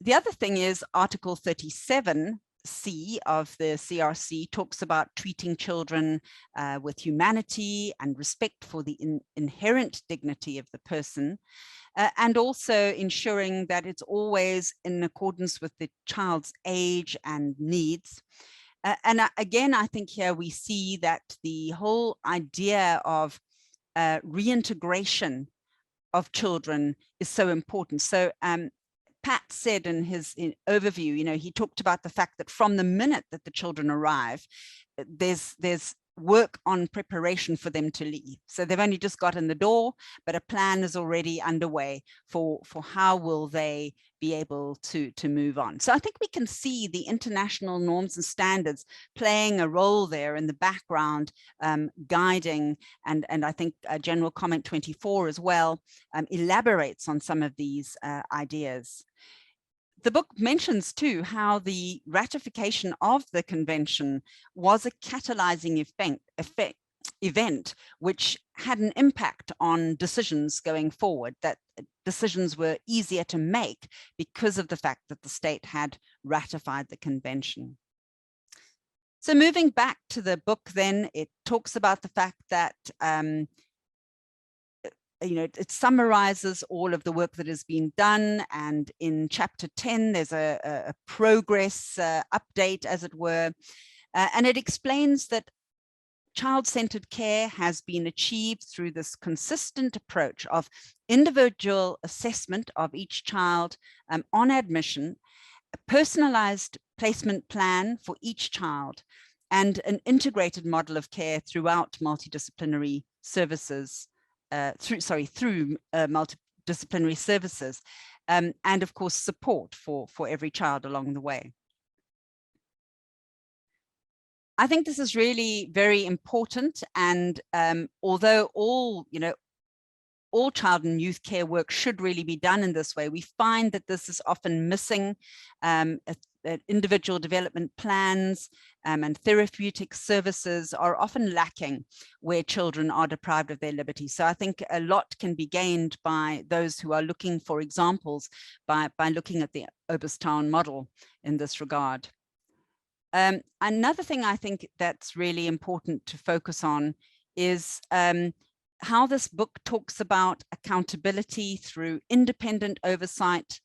The other thing is Article 37C of the CRC talks about treating children with humanity and respect for the inherent dignity of the person, and also ensuring that it's always in accordance with the child's age and needs. And again, I think here we see that the whole idea of reintegration of children is so important. So Pat said in his overview, he talked about the fact that from the minute that the children arrive, there's work on preparation for them to leave. So they've only just got in the door, but a plan is already underway for how will they be able to move on. So I think we can see the international norms and standards playing a role there in the background, guiding, and I think General Comment 24 as well elaborates on some of these ideas. The book mentions too how the ratification of the convention was a catalyzing event which had an impact on decisions going forward, that decisions were easier to make because of the fact that the state had ratified the convention. So moving back to the book then, it talks about the fact that it summarizes all of the work that has been done, and in chapter 10 there's a progress update, as it were, and it explains that child-centered care has been achieved through this consistent approach of individual assessment of each child on admission, a personalized placement plan for each child, and an integrated model of care throughout multidisciplinary services, through multidisciplinary services, and of course support for every child along the way. I think this is really very important, and although all child and youth care work should really be done in this way, we find that this is often missing. Individual development plans and therapeutic services are often lacking where children are deprived of their liberty. So I think a lot can be gained by those who are looking for examples by looking at the Oberstown model in this regard. Another thing I think that's really important to focus on is how this book talks about accountability through independent oversight,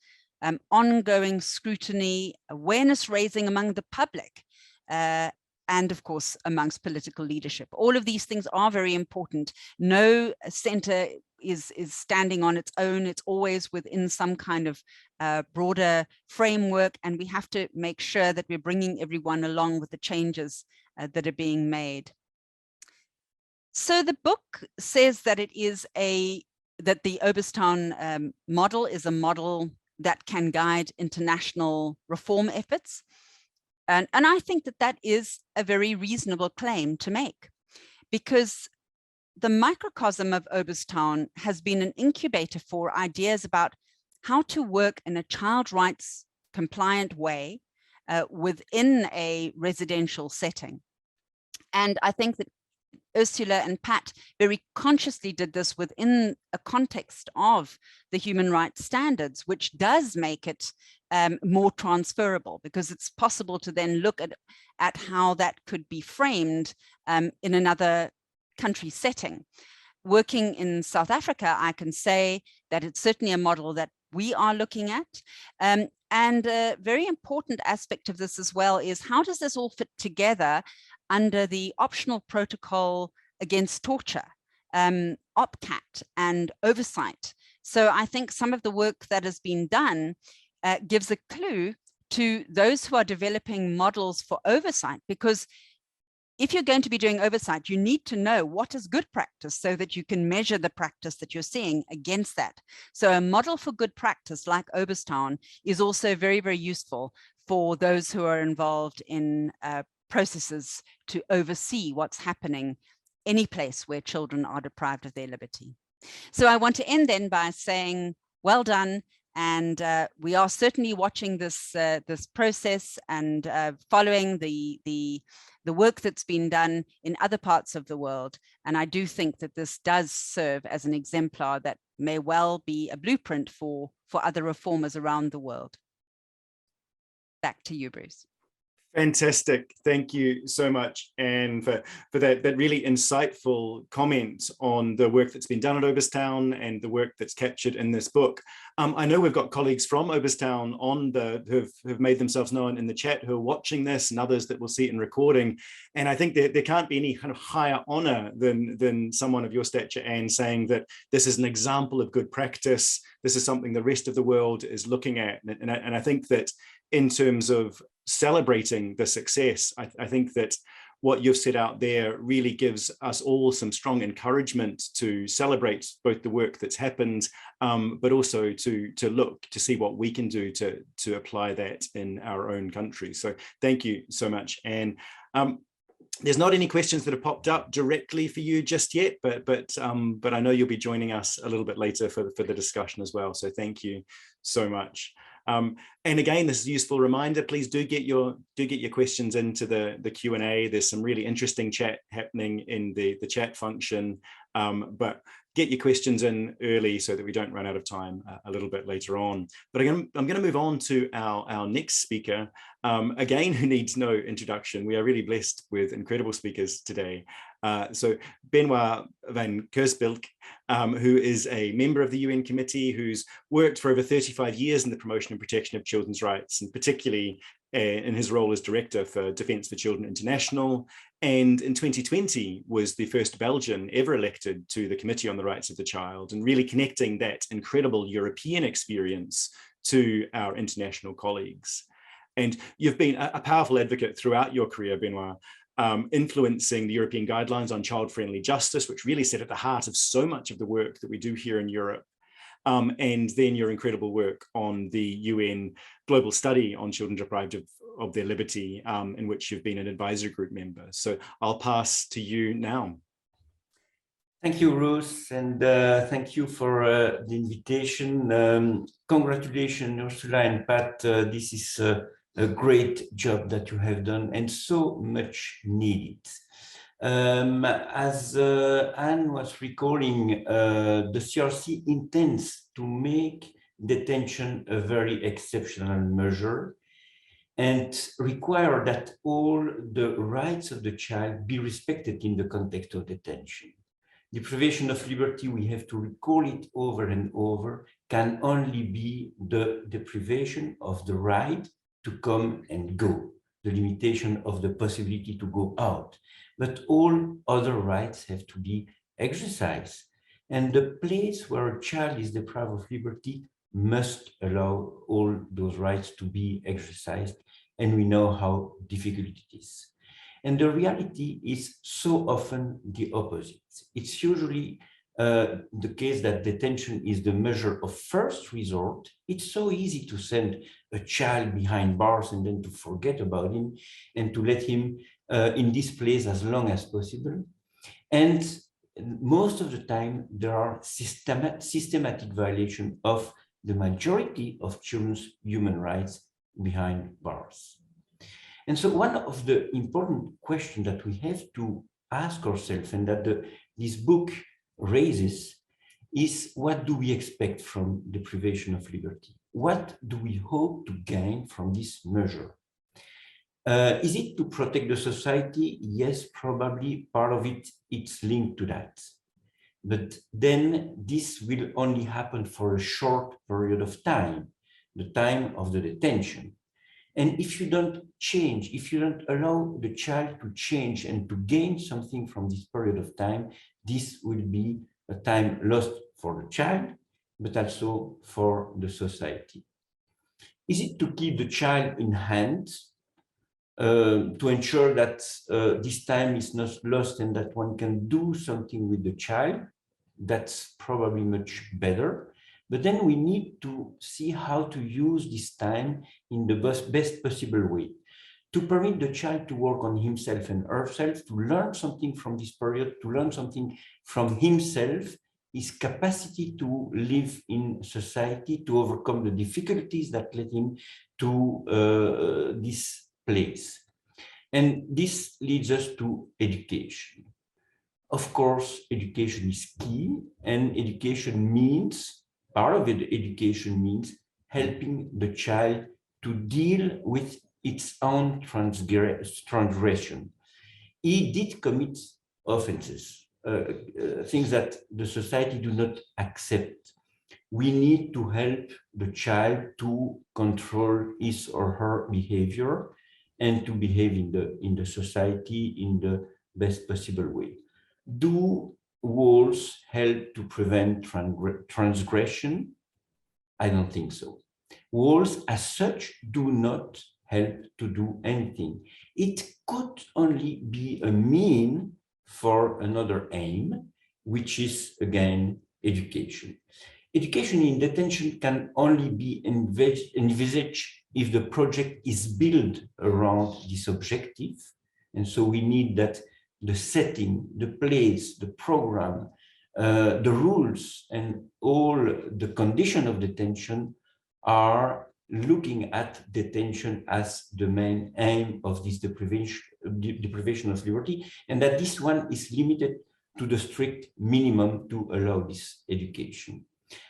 ongoing scrutiny, awareness raising among the public, and of course, amongst political leadership. All of these things are very important. No center is standing on its own. It's always within some kind of broader framework, and we have to make sure that we're bringing everyone along with the changes that are being made. So the book says that it is that the Oberstown model is a model that can guide international reform efforts. And I think that that is a very reasonable claim to make, because the microcosm of Oberstown has been an incubator for ideas about how to work in a child rights compliant way within a residential setting. And I think that Ursula and Pat very consciously did this within a context of the human rights standards, which does make it more transferable, because it's possible to then look at how that could be framed in another country setting. Working in South Africa, I can say that it's certainly a model that we are looking at. And a very important aspect of this as well is, how does this all fit together under the optional protocol against torture, OPCAT, and oversight? So I think some of the work that has been done gives a clue to those who are developing models for oversight, because if you're going to be doing oversight, you need to know what is good practice so that you can measure the practice that you're seeing against that. So a model for good practice like Oberstown is also very, very useful for those who are involved in processes to oversee what's happening any place where children are deprived of their liberty. So I want to end then by saying, well done. And we are certainly watching this this process and following the work that's been done in other parts of the world. And I do think that this does serve as an exemplar that may well be a blueprint for other reformers around the world. Back to you, Bruce. Fantastic. Thank you so much, Anne, for that really insightful comment on the work that's been done at Oberstown and the work that's captured in this book. I know we've got colleagues from Oberstown who've made themselves known in the chat, who are watching this, and others that will see it in recording. And I think that there can't be any kind of higher honor than someone of your stature, Anne, saying that this is an example of good practice. This is something the rest of the world is looking at. And I think that in terms of celebrating the success, I think that what you've set out there really gives us all some strong encouragement to celebrate both the work that's happened, but also to look to see what we can do to apply that in our own country. So thank you so much, Anne. There's not any questions that have popped up directly for you just yet, but I know you'll be joining us a little bit later for the discussion as well. So thank you so much. And again, this is a useful reminder, please do get your questions into the Q&A. There's some really interesting chat happening in the chat function, but get your questions in early so that we don't run out of time a little bit later on. But again, I'm going to move on to our next speaker, again, who needs no introduction. We are really blessed with incredible speakers today. So Benoit van Keirsbilck, who is a member of the UN committee, who's worked for over 35 years in the promotion and protection of children's rights, and particularly in his role as director for Defence for Children International, and in 2020 was the first Belgian ever elected to the Committee on the Rights of the Child, and really connecting that incredible European experience to our international colleagues. And you've been a powerful advocate throughout your career, Benoit, influencing the European guidelines on child-friendly justice, which really sit at the heart of so much of the work that we do here in Europe. And then your incredible work on the UN Global Study on Children Deprived of their Liberty, in which you've been an advisory group member. So I'll pass to you now. Thank you, Ruth, and thank you for the invitation. Congratulations, Ursula and Pat. This is a great job that you have done and so much needed. As Anne was recalling, the CRC intends to make detention a very exceptional measure. and require that all the rights of the child be respected in the context of detention. Deprivation of liberty, we have to recall it over and over, can only be the deprivation of the right to come and go, the limitation of the possibility to go out. But all other rights have to be exercised. And the place where a child is deprived of liberty must allow all those rights to be exercised. And we know how difficult it is. And the reality is so often the opposite. It's usually the case that detention is the measure of first resort. It's so easy to send a child behind bars and then to forget about him and to let him in this place as long as possible. And most of the time, there are systematic violation of the majority of children's human rights behind bars. And so one of the important questions that we have to ask ourselves, and that this book raises, is what do we expect from deprivation of liberty? What do we hope to gain from this measure? Is it to protect the society? Yes, probably part of it, it's linked to that. But then this will only happen for a short period of time, the time of the detention. And if you don't change, if you don't allow the child to change and to gain something from this period of time, this will be a time lost for the child, but also for the society. Is it to keep the child in hand, to ensure that this time is not lost and that one can do something with the child? That's probably much better. But then we need to see how to use this time in the best possible way, to permit the child to work on himself and herself, to learn something from this period, to learn something from himself, his capacity to live in society, to overcome the difficulties that led him to this place. And this leads us to education. Of course, education is key, and education means, part of it, education means helping the child to deal with its own transgression. He did commit offenses, things that the society do not accept. We need to help the child to control his or her behavior and to behave in the society in the best possible way. Do walls help to prevent transgression? I don't think so. Walls as such do not help to do anything. It could only be a mean for another aim, which is, again, education. Education in detention can only be envisaged if the project is built around this objective. And so we need that the setting, the place, the program, the rules, and all the conditions of detention are looking at detention as the main aim of this deprivation of liberty, and that this one is limited to the strict minimum to allow this education.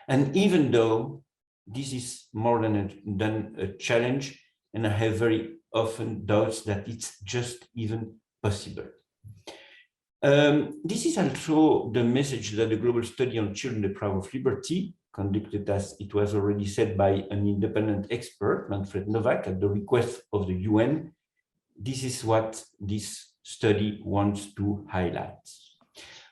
And even though this is more than a challenge, and I have very often doubts that it's just even possible. This is also the message that the global study on children deprived of liberty, conducted, as it was already said, by an independent expert, Manfred Novak, at the request of the UN. This is what this study wants to highlight.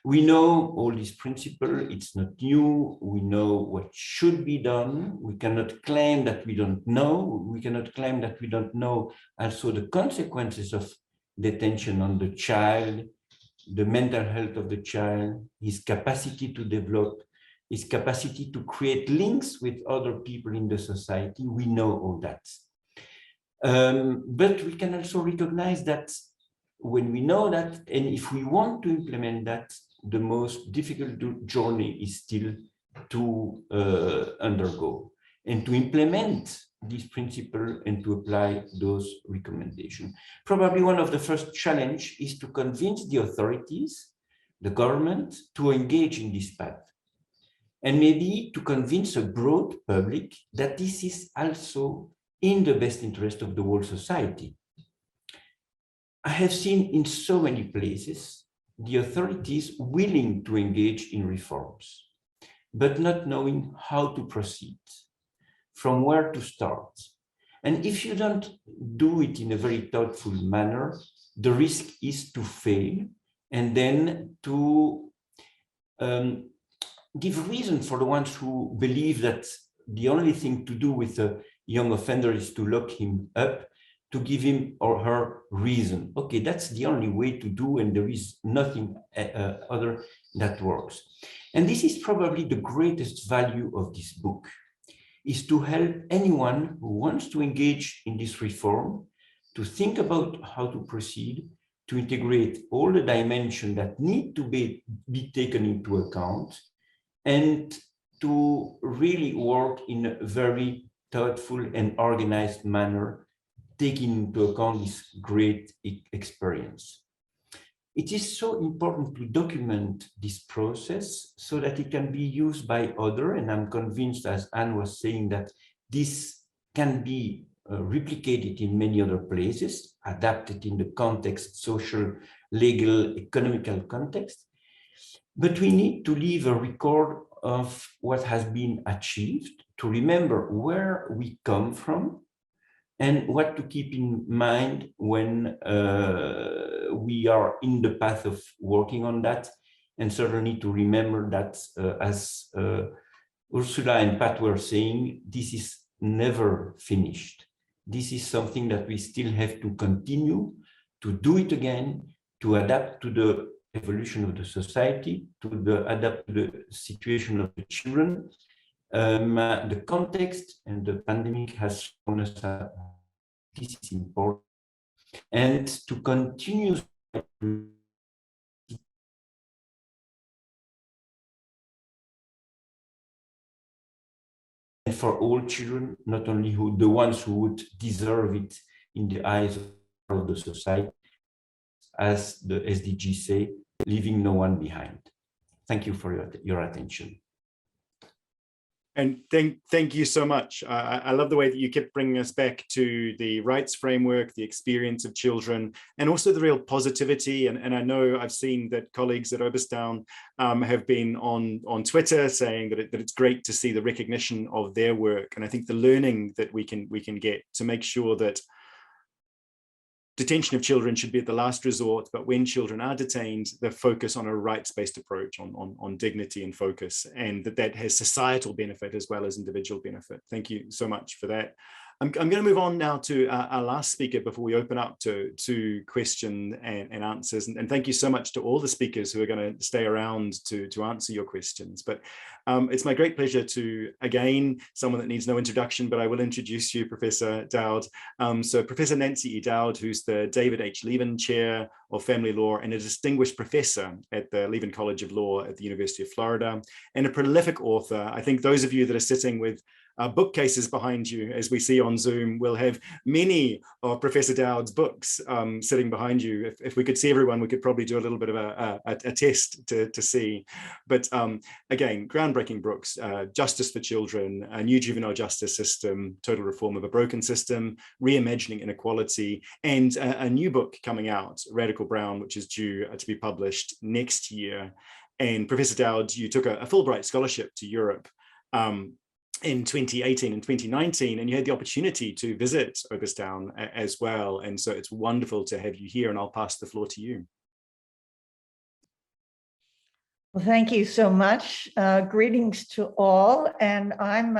We know all these principles, it's not new, we know what should be done, we cannot claim that we don't know, we cannot claim that we don't know also the consequences of detention on the child, the mental health of the child, his capacity to develop, his capacity to create links with other people in the society. We know all that. But we can also recognize that when we know that, and if we want to implement that, the most difficult journey is still to undergo and to implement this principle and to apply those recommendations. Probably one of the first challenges is to convince the authorities, the government, to engage in this path. And maybe to convince a broad public that this is also in the best interest of the whole society. I have seen in so many places the authorities willing to engage in reforms, but not knowing how to proceed, from where to start. And if you don't do it in a very thoughtful manner, the risk is to fail and then to give reason for the ones who believe that the only thing to do with a young offender is to lock him up, to give him or her reason. Okay, that's the only way to do, and there is nothing other that works. And this is probably the greatest value of this book, is to help anyone who wants to engage in this reform to think about how to proceed, to integrate all the dimensions that need to be taken into account, and to really work in a very thoughtful and organized manner, taking into account this great experience. It is so important to document this process so that it can be used by others, and I'm convinced, as Anne was saying, that this can be replicated in many other places, adapted in the context, social, legal, economical context. But we need to leave a record of what has been achieved, to remember where we come from, and what to keep in mind when we are in the path of working on that, and certainly to remember that, as Ursula and Pat were saying, this is never finished. This is something that we still have to continue to do it again, to adapt to the evolution of the society, to adapt to the situation of the children. The context and the pandemic has shown us that this is important, and to continue and for all children, not only the ones who would deserve it in the eyes of the society, as the SDGs say, leaving no one behind. Thank you for your attention. And thank you so much. I love the way that you kept bringing us back to the rights framework, the experience of children, and also the real positivity. And I know I've seen that colleagues at Oberstown have been on Twitter saying that it's great to see the recognition of their work. And I think the learning that we can get to make sure that detention of children should be at the last resort, but when children are detained, the focus on a rights-based approach, on dignity and focus, and that has societal benefit as well as individual benefit. Thank you so much for that. I'm going to move on now to our last speaker before we open up to question and answers. And thank you so much to all the speakers who are going to stay around to answer your questions. But it's my great pleasure to, again, someone that needs no introduction, but I will introduce you, Professor Dowd. So Professor Nancy E. Dowd, who's the David H. Levin Chair of Family Law and a distinguished professor at the Levin College of Law at the University of Florida, and a prolific author. I think those of you that are sitting with bookcases behind you, as we see on Zoom, will have many of Professor Dowd's books sitting behind you. If we could see everyone, we could probably do a little bit of a test to see. But again, groundbreaking books, Justice for Children, a New Juvenile Justice System, Total Reform of a Broken System, Reimagining Inequality, and a new book coming out, Radical Brown, which is due to be published next year. And Professor Dowd, you took a Fulbright scholarship to Europe in 2018 and 2019, and you had the opportunity to visit Oberstown as well. And so it's wonderful to have you here, and I'll pass the floor to you. Well, thank you so much. Greetings to all. And I'm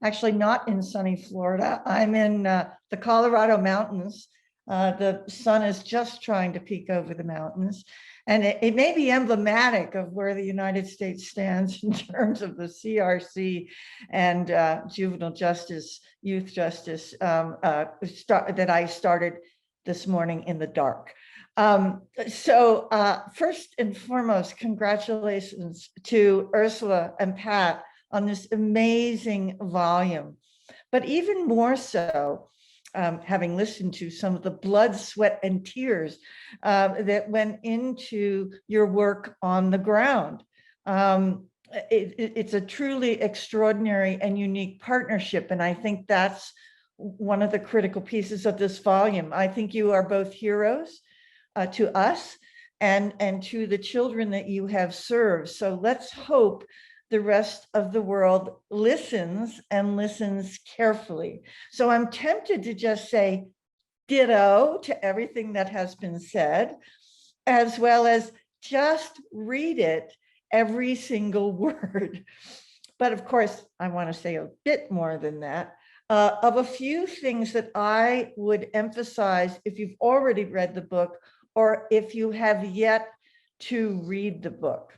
actually not in sunny Florida. I'm in the Colorado mountains. The sun is just trying to peek over the mountains. And it may be emblematic of where the United States stands in terms of the CRC and juvenile justice, youth justice that I started this morning in the dark. So first and foremost, congratulations to Ursula and Pat on this amazing volume. But even more so, having listened to some of the blood, sweat, and tears that went into your work on the ground. It's a truly extraordinary and unique partnership. And I think that's one of the critical pieces of this volume. I think you are both heroes to us and to the children that you have served. So let's hope the rest of the world listens and listens carefully. So I'm tempted to just say ditto to everything that has been said, as well as just read it, every single word. But of course, I want to say a bit more than that. Of a few things that I would emphasize if you've already read the book or if you have yet to read the book.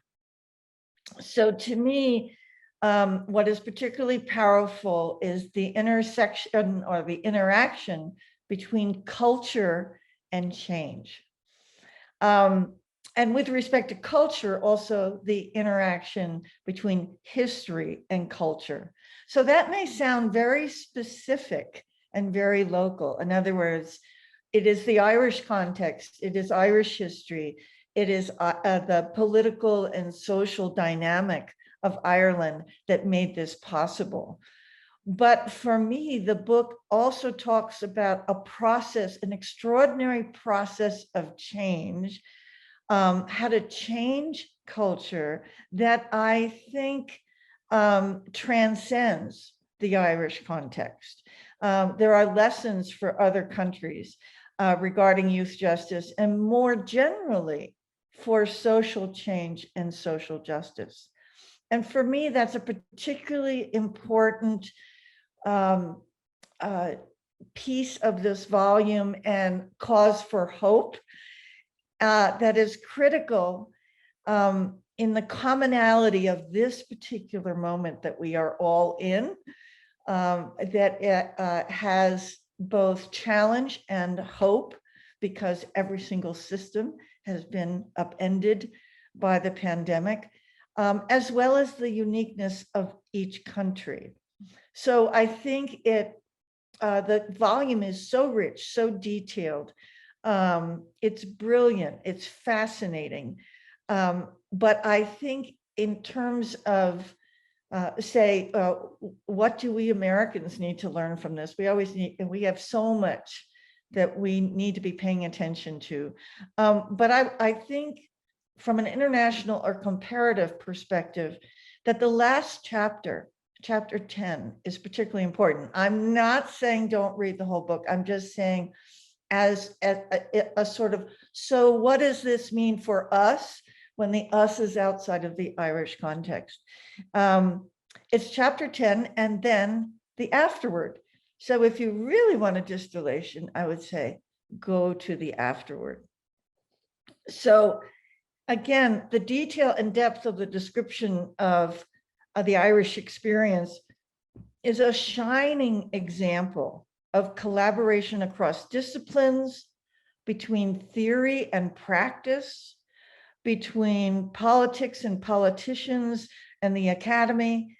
So to me, what is particularly powerful is the intersection or the interaction between culture and change. And with respect to culture, also the interaction between history and culture. So that may sound very specific and very local. In other words, it is the Irish context, it is Irish history, it is the political and social dynamic of Ireland that made this possible. But for me, the book also talks about a process, an extraordinary process of change, how to change culture that I think transcends the Irish context. There are lessons for other countries regarding youth justice and more generally for social change and social justice. And for me, that's a particularly important piece of this volume and cause for hope that is critical in the commonality of this particular moment that we are all in, that it has both challenge and hope, because every single system has been upended by the pandemic, as well as the uniqueness of each country. So I think the volume is so rich, so detailed. It's brilliant, it's fascinating. But I think in terms of what do we Americans need to learn from this? We always need, and we have so much that we need to be paying attention to. But I think from an international or comparative perspective, that the last chapter, chapter 10, is particularly important. I'm not saying don't read the whole book. I'm just saying as a sort of, so what does this mean for us when the us is outside of the Irish context? It's chapter 10 and then the afterword. So if you really want a distillation, I would say go to the afterword. So again, the detail and depth of the description of the Irish experience is a shining example of collaboration across disciplines, between theory and practice, between politics and politicians and the academy,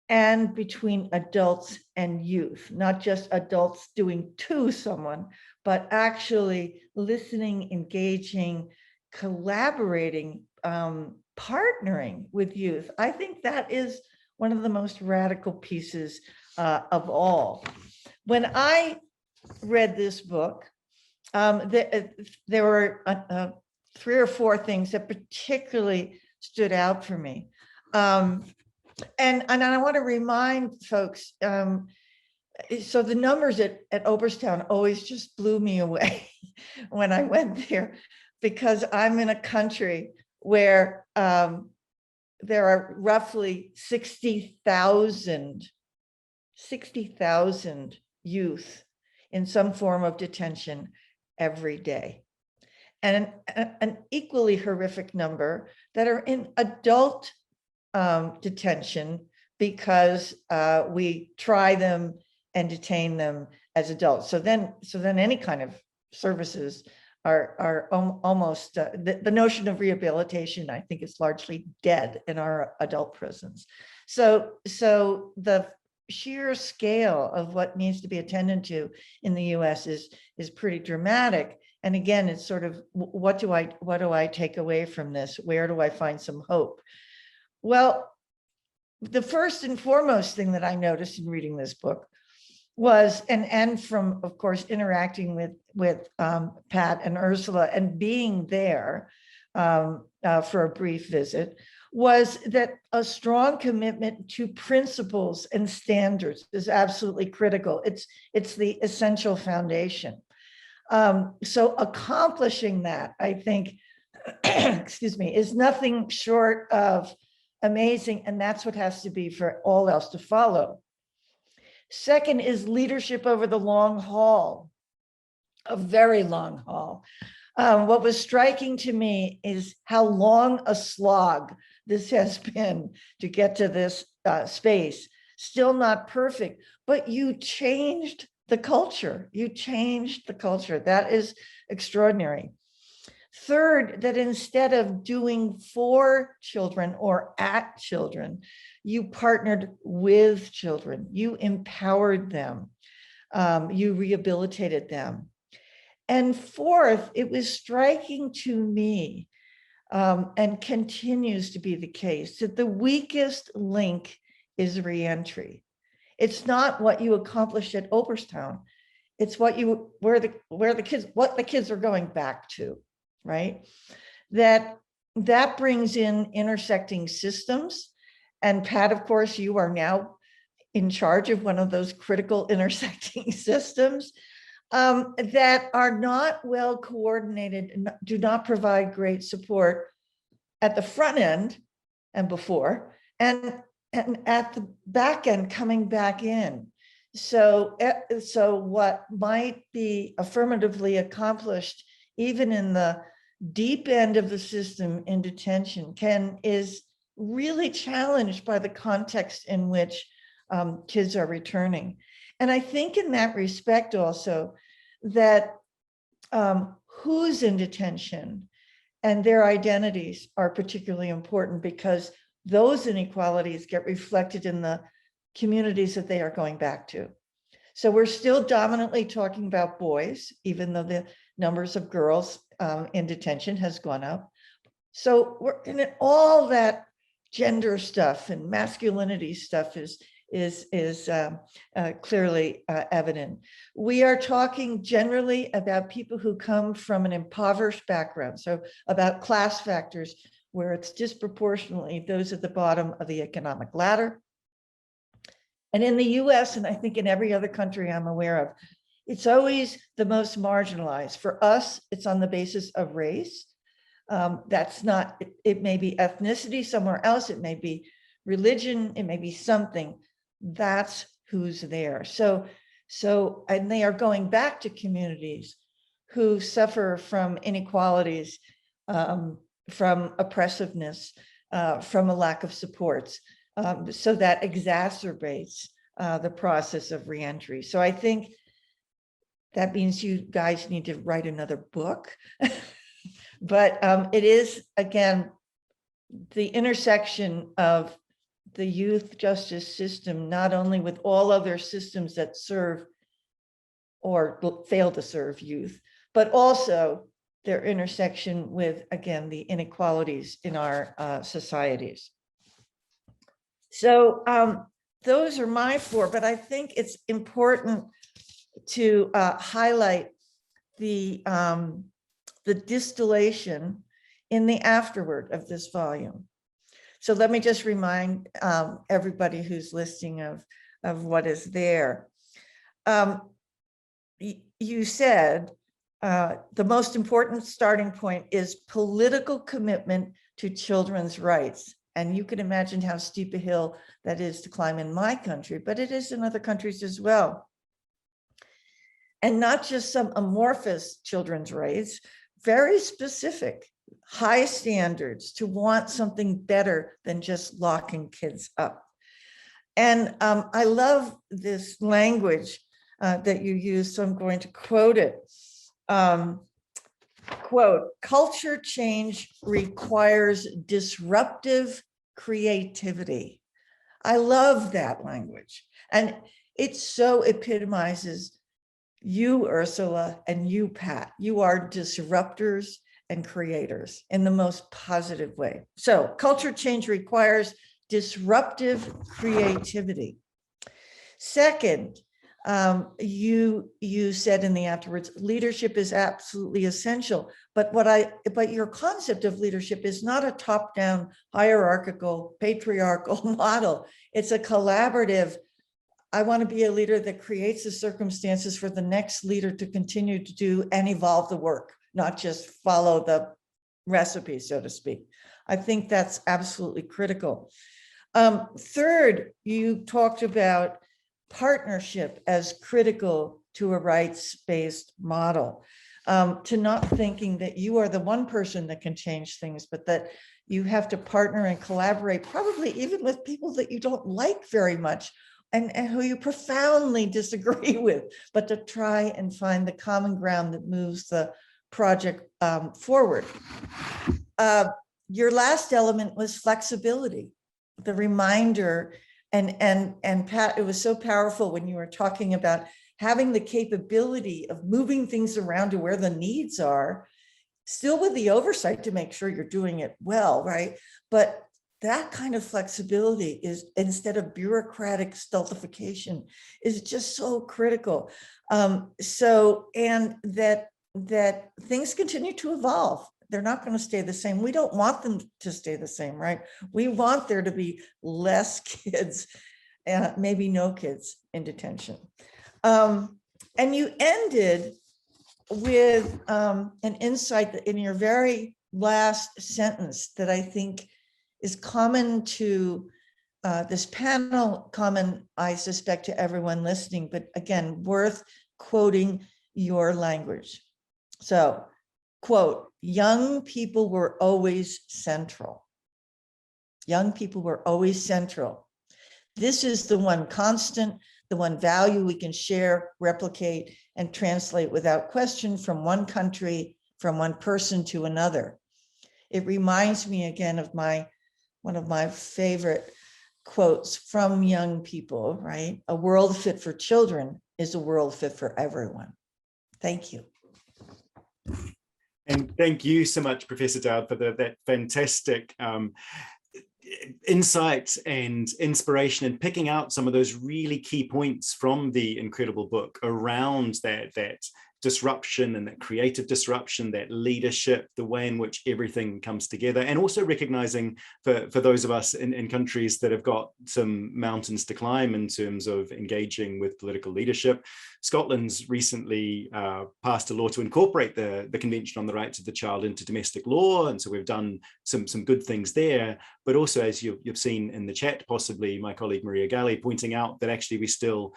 and between adults and youth, not just adults doing to someone, but actually listening, engaging, collaborating, partnering with youth. I think that is one of the most radical pieces of all. When I read this book, there were 3 or 4 things that particularly stood out for me. And I want to remind folks, so the numbers at Oberstown always just blew me away when I went there, because I'm in a country where there are roughly 60,000 youth in some form of detention every day. And an equally horrific number that are in adult detention because we try them and detain them as adults. So then any kind of services are almost, the notion of rehabilitation, I think, is largely dead in our adult prisons. So the sheer scale of what needs to be attended to in the US is pretty dramatic. And again, it's sort of, what do I take away from this? Where do I find some hope? Well, the first and foremost thing that I noticed in reading this book was, and from, of course, interacting with Pat and Ursula and being there for a brief visit, was that a strong commitment to principles and standards is absolutely critical. It's the essential foundation. So accomplishing that, I think, excuse me, is nothing short of amazing, and that's what has to be for all else to follow. Second is leadership over the long haul, a very long haul. What was striking to me is how long a slog this has been to get to this space. Still not perfect, but you changed the culture. You changed the culture. That is extraordinary. Third, that instead of doing for children or at children, you partnered with children, you empowered them, you rehabilitated them. And fourth, it was striking to me, and continues to be the case, that the weakest link is reentry. It's not what you accomplished at Oberstown. It's what the kids are going back to, right? That brings in intersecting systems. And Pat, of course, you are now in charge of one of those critical intersecting systems that are not well coordinated and do not provide great support at the front end and before, and at the back end coming back in. So what might be affirmatively accomplished, even in the deep end of the system in detention, is really challenged by the context in which kids are returning. And I think in that respect also that who's in detention and their identities are particularly important, because those inequalities get reflected in the communities that they are going back to. So we're still dominantly talking about boys, even though the numbers of girls in detention has gone up. So we're in all that gender stuff and masculinity stuff is clearly evident. We are talking generally about people who come from an impoverished background, so about class factors where it's disproportionately those at the bottom of the economic ladder. And in the US, and I think in every other country I'm aware of, it's always the most marginalized. For us, it's on the basis of race. That's not, it may be ethnicity somewhere else, it may be religion, it may be something. That's who's there. So, and they are going back to communities who suffer from inequalities, from oppressiveness, from a lack of supports. So that exacerbates the process of reentry. So I think that means you guys need to write another book. But it is, again, the intersection of the youth justice system, not only with all other systems that serve or fail to serve youth, but also their intersection with, again, the inequalities in our societies. So those are my four, but I think it's important to highlight the distillation in the afterword of this volume. So let me just remind everybody who's listening of what is there. You said the most important starting point is political commitment to children's rights. And you can imagine how steep a hill that is to climb in my country, but it is in other countries as well. And not just some amorphous children's rights, very specific, high standards to want something better than just locking kids up. And I love this language that you use, so I'm going to quote it. Quote, culture change requires disruptive creativity. I love that language. And it so epitomizes you, Ursula, and you, Pat. You are disruptors and creators in the most positive way. So culture change requires disruptive creativity. Second, You said in the afterwards, leadership is absolutely essential. But your concept of leadership is not a top-down, hierarchical, patriarchal model. It's a collaborative. I want to be a leader that creates the circumstances for the next leader to continue to do and evolve the work, not just follow the recipe, so to speak. I think that's absolutely critical. Third, you talked about partnership as critical to a rights-based model, to not thinking that you are the one person that can change things, but that you have to partner and collaborate, probably even with people that you don't like very much and who you profoundly disagree with, but to try and find the common ground that moves the project forward. Your last element was flexibility, the reminder, and Pat, it was so powerful when you were talking about having the capability of moving things around to where the needs are, still with the oversight to make sure you're doing it well, right? But that kind of flexibility is, instead of bureaucratic stultification, is just so critical. And that things continue to evolve. They're not going to stay the same. We don't want them to stay the same, right? We want there to be less kids, maybe no kids in detention. And you ended with an insight in your very last sentence that I think is common to this panel, common, I suspect, to everyone listening, but again, worth quoting your language. So, quote, young people were always central. Young people were always central. This is the one constant, the one value we can share, replicate, and translate without question from one country, from one person to another. It reminds me again of one of my favorite quotes from young people, right? A world fit for children is a world fit for everyone. Thank you. And thank you so much, Professor Dowd, for that fantastic insight and inspiration, and picking out some of those really key points from the incredible book around that disruption and that creative disruption, that leadership, the way in which everything comes together, and also recognizing for those of us in countries that have got some mountains to climb in terms of engaging with political leadership. Scotland's recently passed a law to incorporate the Convention on the Rights of the Child into domestic law, and so we've done some good things there. But also, as you've seen in the chat, possibly my colleague Maria Galli pointing out that actually we still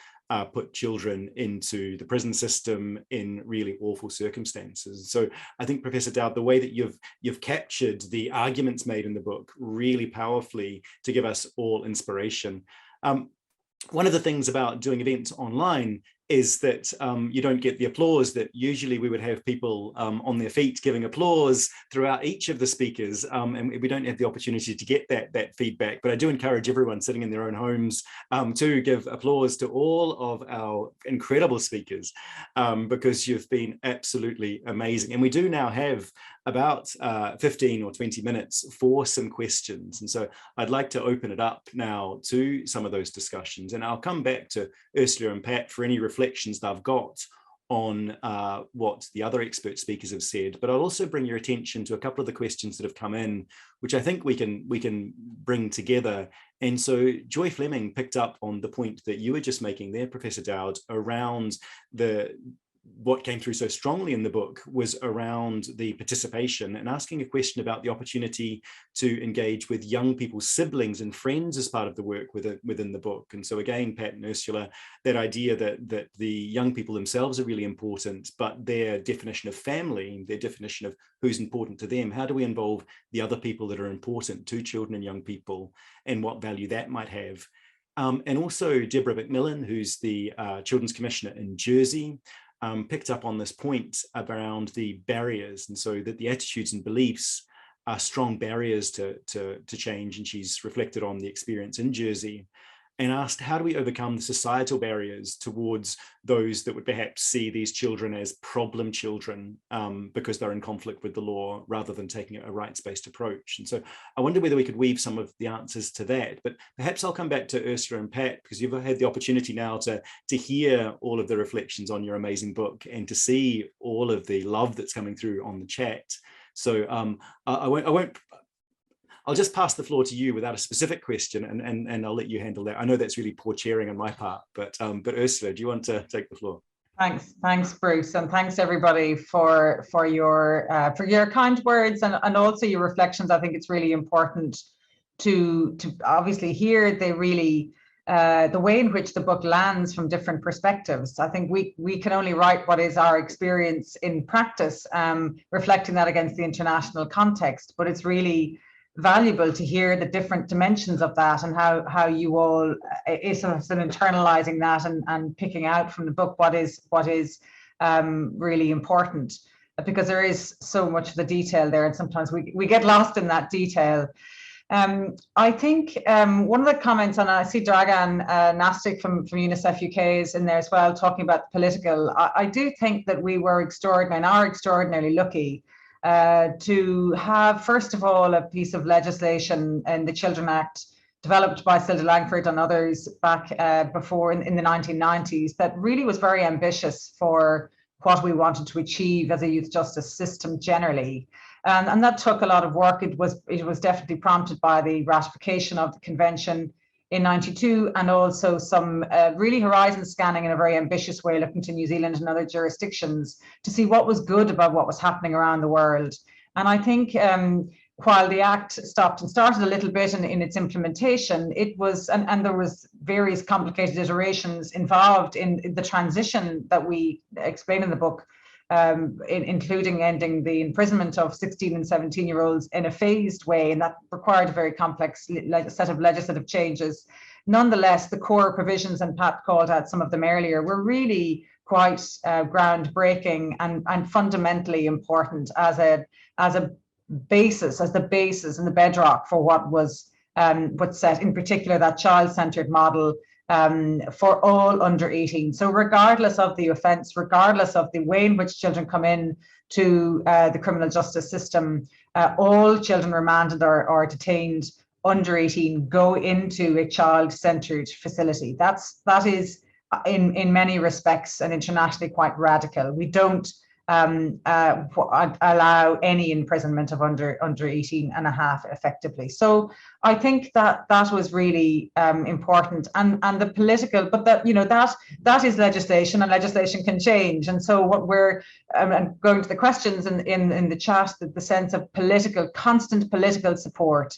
put children into the prison system in really awful circumstances. So I think, Professor Dowd, the way that you've captured the arguments made in the book really powerfully to give us all inspiration. One of the things about doing events online is that you don't get the applause that usually we would have people on their feet giving applause throughout each of the speakers, and we don't have the opportunity to get that feedback. But I do encourage everyone sitting in their own homes to give applause to all of our incredible speakers, because you've been absolutely amazing. And we do now have about 15 or 20 minutes for some questions. And so I'd like to open it up now to some of those discussions. And I'll come back to Ursula and Pat for any reflections they've got on what the other expert speakers have said. But I'll also bring your attention to a couple of the questions that have come in, which I think we can bring together. And so Joy Fleming picked up on the point that you were just making there, Professor Dowd, around what came through so strongly in the book was around the participation, and asking a question about the opportunity to engage with young people's siblings and friends as part of the work within the book. And so again, Pat and Ursula, that idea that the young people themselves are really important, but their definition of family, their definition of who's important to them, how do we involve the other people that are important to children and young people, and what value that might have. And also Deborah McMillan, who's the Children's Commissioner in Jersey, picked up on this point around the barriers, and so that the attitudes and beliefs are strong barriers to change, and she's reflected on the experience in Jersey. and asked, how do we overcome the societal barriers towards those that would perhaps see these children as problem children because they're in conflict with the law, rather than taking a rights-based approach? And so I wonder whether we could weave some of the answers to that. But perhaps I'll come back to Ursula and Pat, because you've had the opportunity now to hear all of the reflections on your amazing book and to see all of the love that's coming through on the chat. So I'll just pass the floor to you without a specific question, and I'll let you handle that. I know that's really poor chairing on my part, but Ursula, do you want to take the floor? Thanks, Bruce, and thanks everybody for your kind words and also your reflections. I think it's really important to obviously hear the way in which the book lands from different perspectives. I think we can only write what is our experience in practice, reflecting that against the international context, but it's really valuable to hear the different dimensions of that and how you all is sort of internalizing that and picking out from the book what is really important, because there is so much of the detail there, and sometimes we get lost in that detail. I think one of the comments, and I see Dragan Nastic from UNICEF UK is in there as well, talking about the political. I do think that we were extraordinarily lucky to have, first of all, a piece of legislation in the Children Act developed by Silda Langford and others back before in the 1990s that really was very ambitious for what we wanted to achieve as a youth justice system generally. And that took a lot of work. It was definitely prompted by the ratification of the convention in '92, and also some really horizon scanning in a very ambitious way, looking to New Zealand and other jurisdictions to see what was good about what was happening around the world. And I think while the Act stopped and started a little bit in its implementation, it was, and there was various complicated iterations involved in the transition that we explain in the book, including ending the imprisonment of 16 and 17-year-olds in a phased way, and that required a very complex set of legislative changes. Nonetheless, the core provisions, and Pat called out some of them earlier, were really quite groundbreaking and fundamentally important as the basis and the bedrock for what was set, in particular that child-centered model for all under 18. So regardless of the offence, regardless of the way in which children come in to the criminal justice system, all children remanded or detained under 18 go into a child-centered facility. That is in many respects and internationally quite radical. We don't allow any imprisonment of under 18 and a half effectively. So I think that was really important, and the political, but that is legislation, and legislation can change. And so what we're going to the questions in the chat, the sense of constant political support.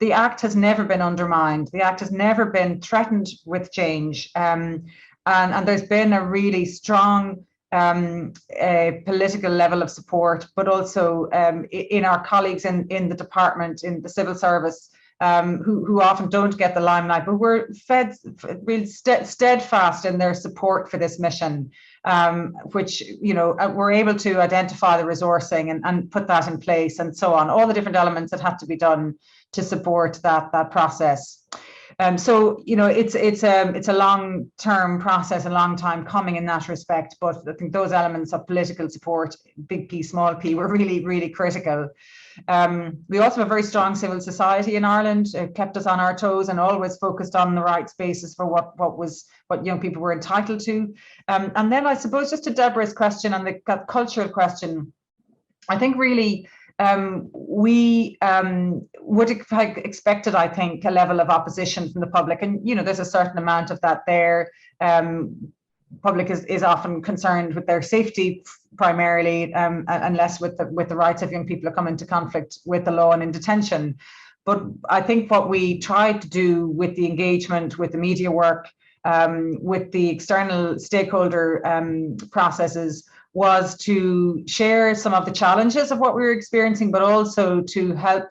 The Act has never been undermined. The Act has never been threatened with change, and there's been a really strong a political level of support, but also in our colleagues in the department, in the civil service, who often don't get the limelight, but we're real steadfast in their support for this mission, which, we're able to identify the resourcing and put that in place, and so on, all the different elements that have to be done to support that process. So it's a long-term process, a long time coming in that respect. But I think those elements of political support, big P, small p, were really, really critical. We also have a very strong civil society in Ireland. It kept us on our toes and always focused on the right spaces for what young people were entitled to. And then I suppose just to Deborah's question and the cultural question, I think really. We would have expected, I think, a level of opposition from the public, and there's a certain amount of that there. Public is often concerned with their safety primarily, and less with the rights of young people who come into conflict with the law and in detention. But I think what we tried to do with the engagement, with the media work, with the external stakeholder processes, was to share some of the challenges of what we were experiencing, but also to help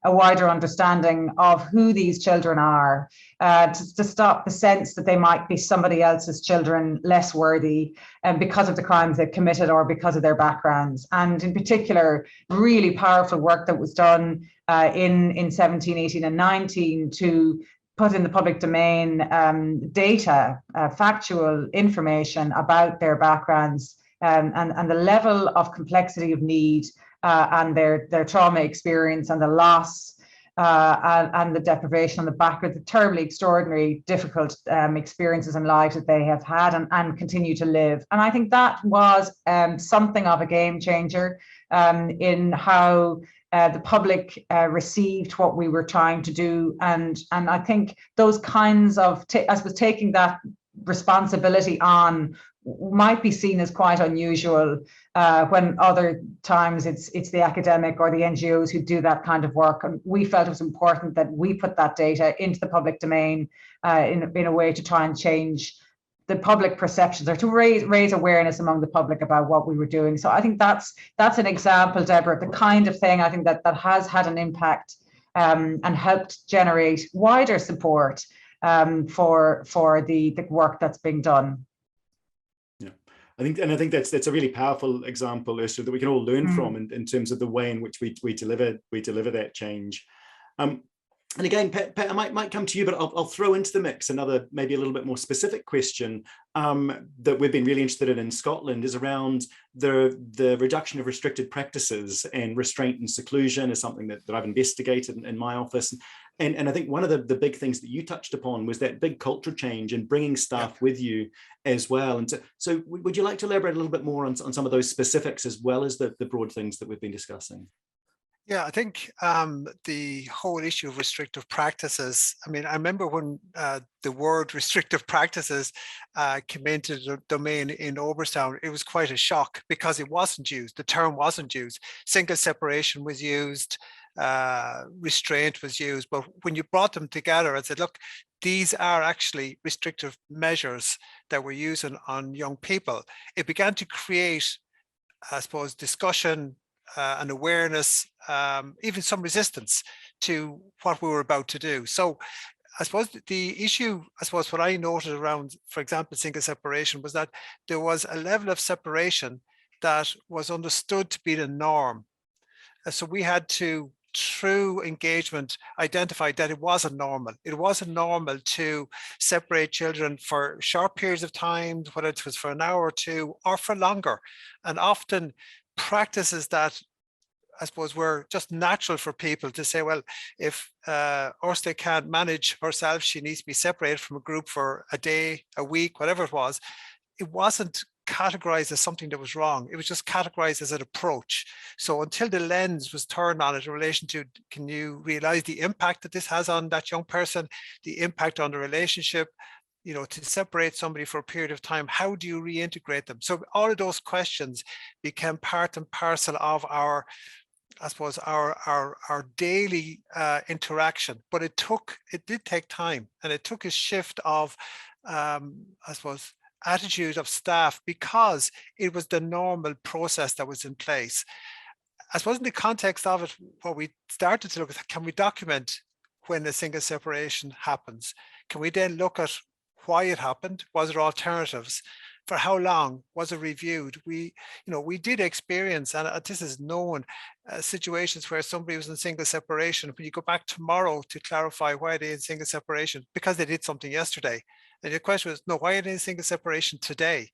a wider understanding of who these children are, to stop the sense that they might be somebody else's children, less worthy, because of the crimes they've committed or because of their backgrounds. And in particular, really powerful work that was done in 17, 18 and 19 to put in the public domain data, factual information about their backgrounds and the level of complexity of need and their trauma experience and the loss and the deprivation on the back of the terribly extraordinary, difficult experiences and lives that they have had and continue to live. And I think that was something of a game changer in how the public received what we were trying to do. And I think those kinds of, I suppose, taking that responsibility on might be seen as quite unusual when other times it's the academic or the NGOs who do that kind of work. And we felt it was important that we put that data into the public domain in a way to try and change the public perceptions or to raise awareness among the public about what we were doing. So I think that's an example, Deborah, of the kind of thing I think that has had an impact and helped generate wider support for the work that's being done. Yeah, I think that's a really powerful example, Ursula, that we can all learn from in terms of the way in which we deliver that change. And again, Pat, I might come to you, but I'll throw into the mix another, maybe a little bit more specific question that we've been really interested in Scotland is around the reduction of restricted practices, and restraint and seclusion is something that I've investigated in my office. And I think one of the big things that you touched upon was that big cultural change and bringing staff with you as well. And so would you like to elaborate a little bit more on some of those specifics as well as the broad things that we've been discussing? Yeah, I think the whole issue of restrictive practices, I mean, I remember when the word restrictive practices came into the domain in Oberstown, it was quite a shock because it wasn't used, the term wasn't used. Single separation was used, restraint was used, but when you brought them together and said, look, these are actually restrictive measures that we're using on young people, it began to create, I suppose, discussion, and awareness, even some resistance to what we were about to do. So I suppose the issue, what I noted around, for example, single separation was that there was a level of separation that was understood to be the norm. So we had to, through engagement, identify that it wasn't normal. It wasn't normal to separate children for short periods of time, whether it was for an hour or two or for longer. And often practices that I suppose were just natural for people to say, well, if Ursula can't manage herself, she needs to be separated from a group for a day, a week, whatever it was. It wasn't categorized as something that was wrong. It was just categorized as an approach. So until the lens was turned on it in relation to, can you realize the impact that this has on that young person, the impact on the relationship, you know, to separate somebody for a period of time, how do you reintegrate them? So all of those questions became part and parcel of our, I suppose, our daily interaction. But it did take time, and it took a shift of, I suppose, attitude of staff, because it was the normal process that was in place. I suppose in the context of it, what we started to look at, can we document when a single separation happens? Can we then look at why it happened? Was there alternatives? For how long? Was it reviewed? We did experience, and this is known, situations where somebody was in single separation. When you go back tomorrow to clarify why they're in single separation, because they did something yesterday. And your question was, no, why are they in single separation today?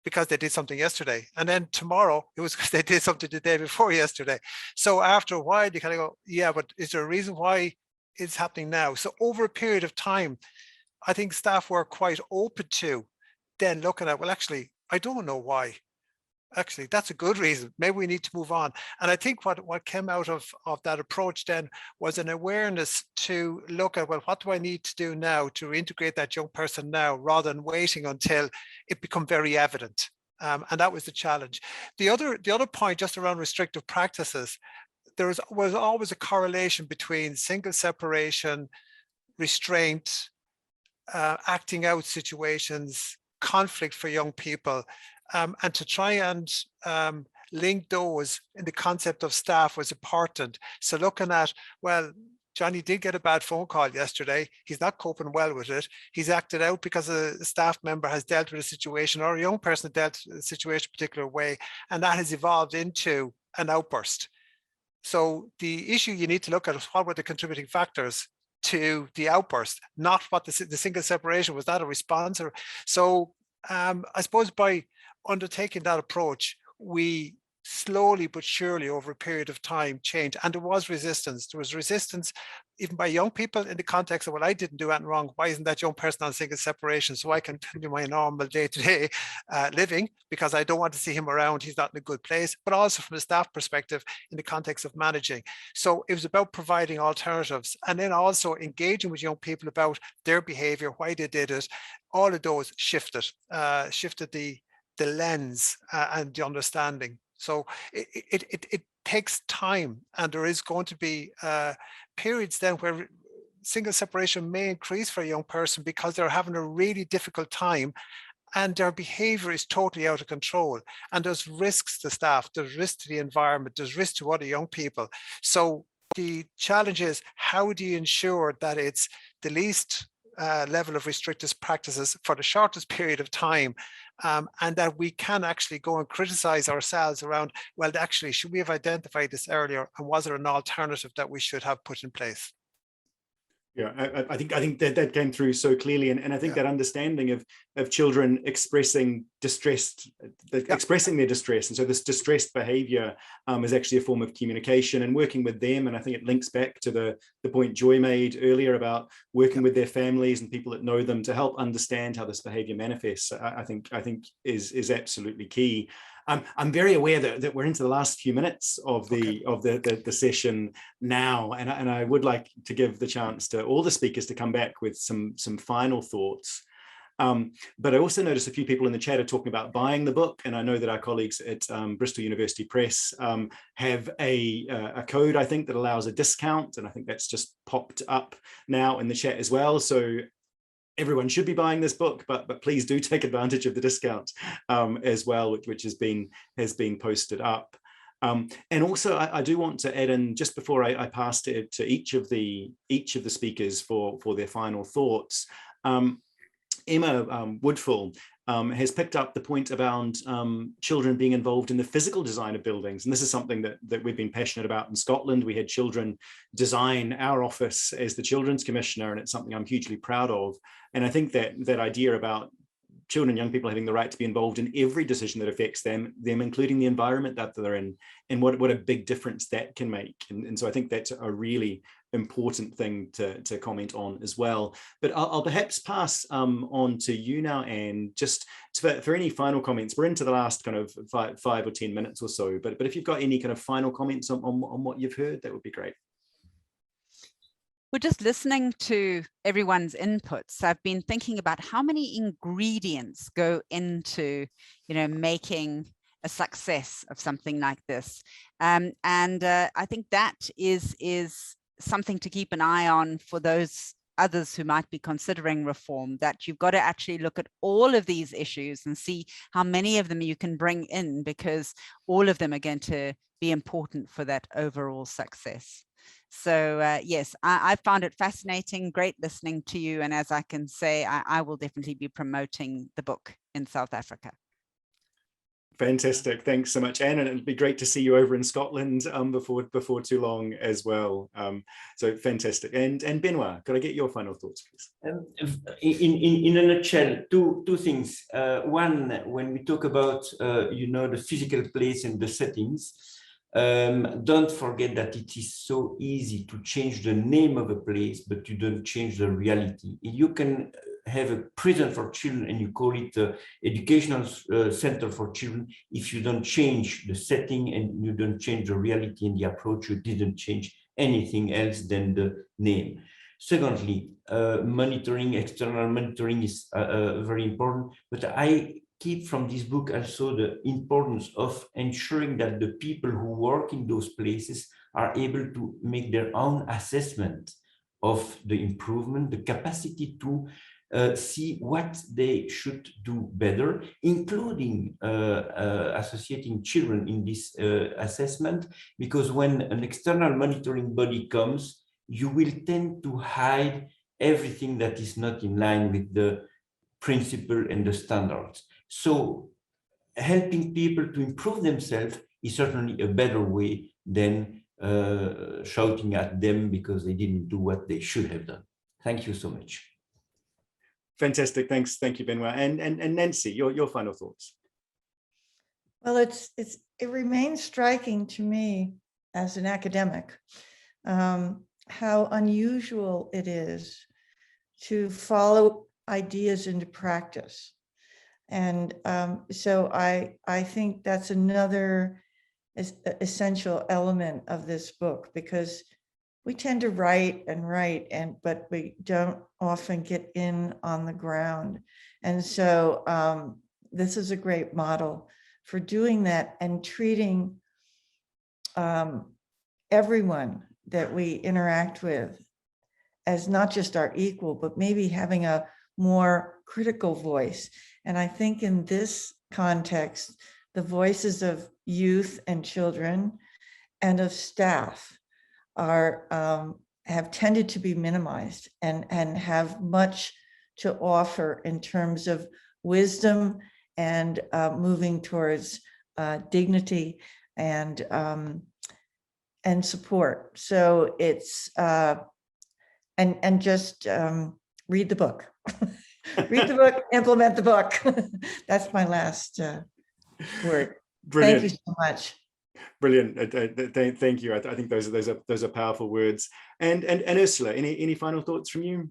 Because they did something yesterday. And then tomorrow, it was because they did something the day before yesterday. So after a while, you kind of go, yeah, but is there a reason why it's happening now? So over a period of time, I think staff were quite open to then looking at, well, actually, I don't know why. Actually, that's a good reason. Maybe we need to move on. And I think what came out of that approach then was an awareness to look at, well, what do I need to do now to reintegrate that young person now, rather than waiting until it become very evident. And that was the challenge. The other point just around restrictive practices, there was always a correlation between single separation, restraint, acting out situations, conflict for young people, and to try and link those in the concept of staff was important. So looking at, well, Johnny did get a bad phone call yesterday. He's not coping well with it. He's acted out because a staff member has dealt with a situation, or a young person dealt with a situation a particular way, and that has evolved into an outburst. So the issue you need to look at is, what were the contributing factors? to the outburst, not what the single separation was. That a response? Or so I suppose by undertaking that approach, we slowly but surely over a period of time change. And there was resistance. There was resistance even by young people in the context of, well, I didn't do anything wrong. Why isn't that young person on single separation? So I can continue my normal day-to-day living because I don't want to see him around. He's not in a good place. But also from a staff perspective in the context of managing. So it was about providing alternatives and then also engaging with young people about their behavior, why they did it. All of those shifted the lens and the understanding. So it takes time, and there is going to be periods then where single separation may increase for a young person because they're having a really difficult time and their behavior is totally out of control. And there's risks to staff, there's risks to the environment, there's risks to other young people. So the challenge is, how do you ensure that it's the least level of restrictive practices for the shortest period of time, and that we can actually go and criticize ourselves around, well, actually, should we have identified this earlier, and was there an alternative that we should have put in place? Yeah, I think that came through so clearly, and I think that understanding of children expressing expressing their distress, and so this distressed behaviour is actually a form of communication and working with them. And I think it links back to the point Joy made earlier about working with their families and people that know them to help understand how this behaviour manifests. I think is absolutely key. I'm very aware that we're into the last few minutes of the session now, and I would like to give the chance to all the speakers to come back with some final thoughts. But I also noticed a few people in the chat are talking about buying the book, and I know that our colleagues at Bristol University Press have a code, I think, that allows a discount, and I think that's just popped up now in the chat as well. So everyone should be buying this book, but please do take advantage of the discount as well, which has been posted up. And also, I do want to add in, just before I pass it to each of the speakers for their final thoughts. Emma Woodfull has picked up the point about children being involved in the physical design of buildings. And this is something that we've been passionate about in Scotland. We had children design our office as the Children's Commissioner, and it's something I'm hugely proud of. And I think that idea about children and young people having the right to be involved in every decision that affects them, including the environment that they're in, and what a big difference that can make. And so I think that's a really important thing to comment on as well. But I'll perhaps pass on to you now, Anne, just for any final comments. We're into the last kind of 5 or 10 minutes or so, but if you've got any kind of final comments on what you've heard, that would be great. We're just listening to everyone's inputs. I've been thinking about how many ingredients go into, making a success of something like this, and I think that is something to keep an eye on for those others who might be considering reform, that you've got to actually look at all of these issues and see how many of them you can bring in, because all of them are going to be important for that overall success. So yes, I found it fascinating, great listening to you. And as I can say, I will definitely be promoting the book in South Africa. Fantastic. Thanks so much, Anne. And it'd be great to see you over in Scotland before too long as well. So fantastic. And Benoit, could I get your final thoughts, please? In a nutshell, two things. One, when we talk about the physical place and the settings, don't forget that it is so easy to change the name of a place, but you don't change the reality. You can have a prison for children and you call it educational center for children. If you don't change the setting and you don't change the reality and the approach, you didn't change anything else than the name. Secondly, monitoring, external monitoring is very important, but I keep from this book also the importance of ensuring that the people who work in those places are able to make their own assessment of the improvement, the capacity to see what they should do better, including associating children in this assessment, because when an external monitoring body comes, you will tend to hide everything that is not in line with the principle and the standards. So helping people to improve themselves is certainly a better way than shouting at them because they didn't do what they should have done. Thank you so much. Fantastic. Thanks. Thank you, Benoit. And Nancy, your final thoughts. Well, it remains striking to me as an academic how unusual it is to follow ideas into practice. And so I think that's another essential element of this book, because we tend to write, but we don't often get in on the ground. And so this is a great model for doing that and treating everyone that we interact with as not just our equal, but maybe having a more critical voice. And I think in this context, the voices of youth and children and of staff are have tended to be minimized and have much to offer in terms of wisdom and moving towards dignity and support. So it's and just read the book. Read the book, implement the book. That's my last word. Brilliant. Thank you so much. Brilliant. Thank you. I think those are powerful words. And Ursula, any final thoughts from you?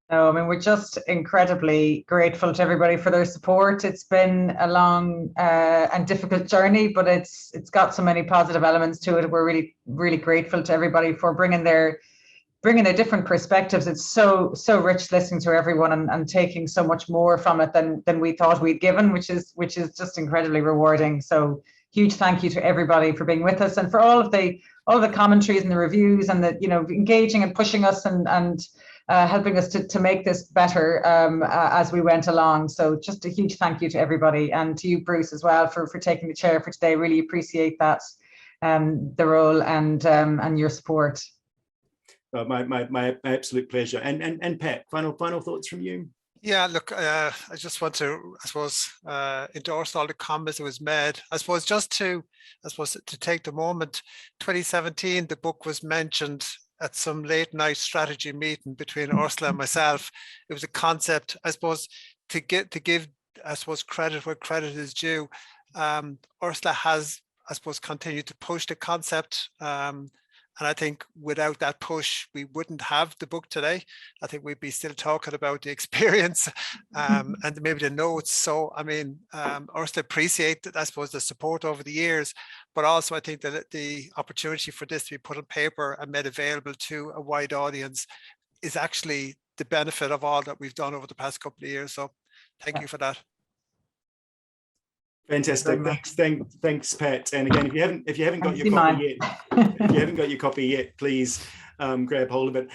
No, I mean, we're just incredibly grateful to everybody for their support. It's been a long and difficult journey, but it's got so many positive elements to it. We're really, really grateful to everybody for bringing their different perspectives. It's so rich listening to everyone and taking so much more from it than we thought we'd given, which is just incredibly rewarding. So huge thank you to everybody for being with us and for all of the commentaries and the reviews and the engaging and pushing us and helping us to make this better as we went along. So just a huge thank you to everybody, and to you, Bruce, as well, for taking the chair for today. Really appreciate that, the role and your support. My absolute pleasure. And Pat, final thoughts from you? Yeah, look, I just want to, I suppose, endorse all the comments that was made. I suppose just to take the moment, 2017, the book was mentioned at some late night strategy meeting between Ursula and myself. It was a concept, I suppose, to give, I suppose, credit where credit is due. Ursula has, I suppose, continued to push the concept. And I think without that push, we wouldn't have the book today. I think we'd be still talking about the experience and maybe the notes. So, I mean, Ursula, appreciate, I suppose, the support over the years, but also I think that the opportunity for this to be put on paper and made available to a wide audience is actually the benefit of all that we've done over the past couple of years. So thank you for that. Fantastic. Thanks, Pat. And again, if you haven't got your copy yet, please grab hold of it.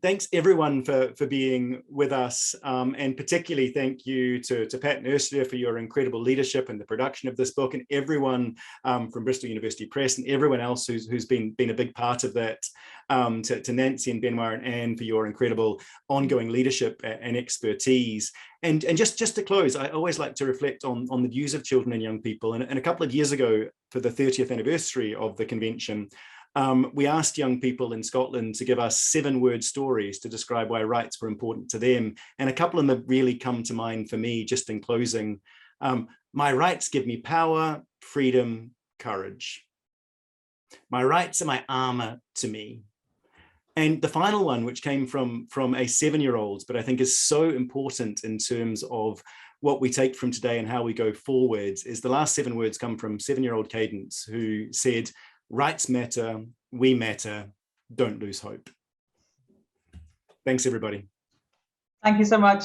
Thanks everyone for being with us, and particularly thank you to Pat and Ursula for your incredible leadership in the production of this book, and everyone from Bristol University Press and everyone else who's been a big part of that, to Nancy and Benoit and Anne for your incredible ongoing leadership and expertise. And just to close, I always like to reflect on the views of children and young people. And a couple of years ago, for the 30th anniversary of the convention, we asked young people in Scotland to give us 7-word stories to describe why rights were important to them. And a couple of them have really come to mind for me just in closing. My rights give me power, freedom, courage. My rights are my armor to me. And the final one, which came from a 7-year-old, but I think is so important in terms of what we take from today and how we go forwards, is the last 7 words come from 7-year-old Cadence, who said, rights matter, we matter, don't lose hope. Thanks, everybody. Thank you so much.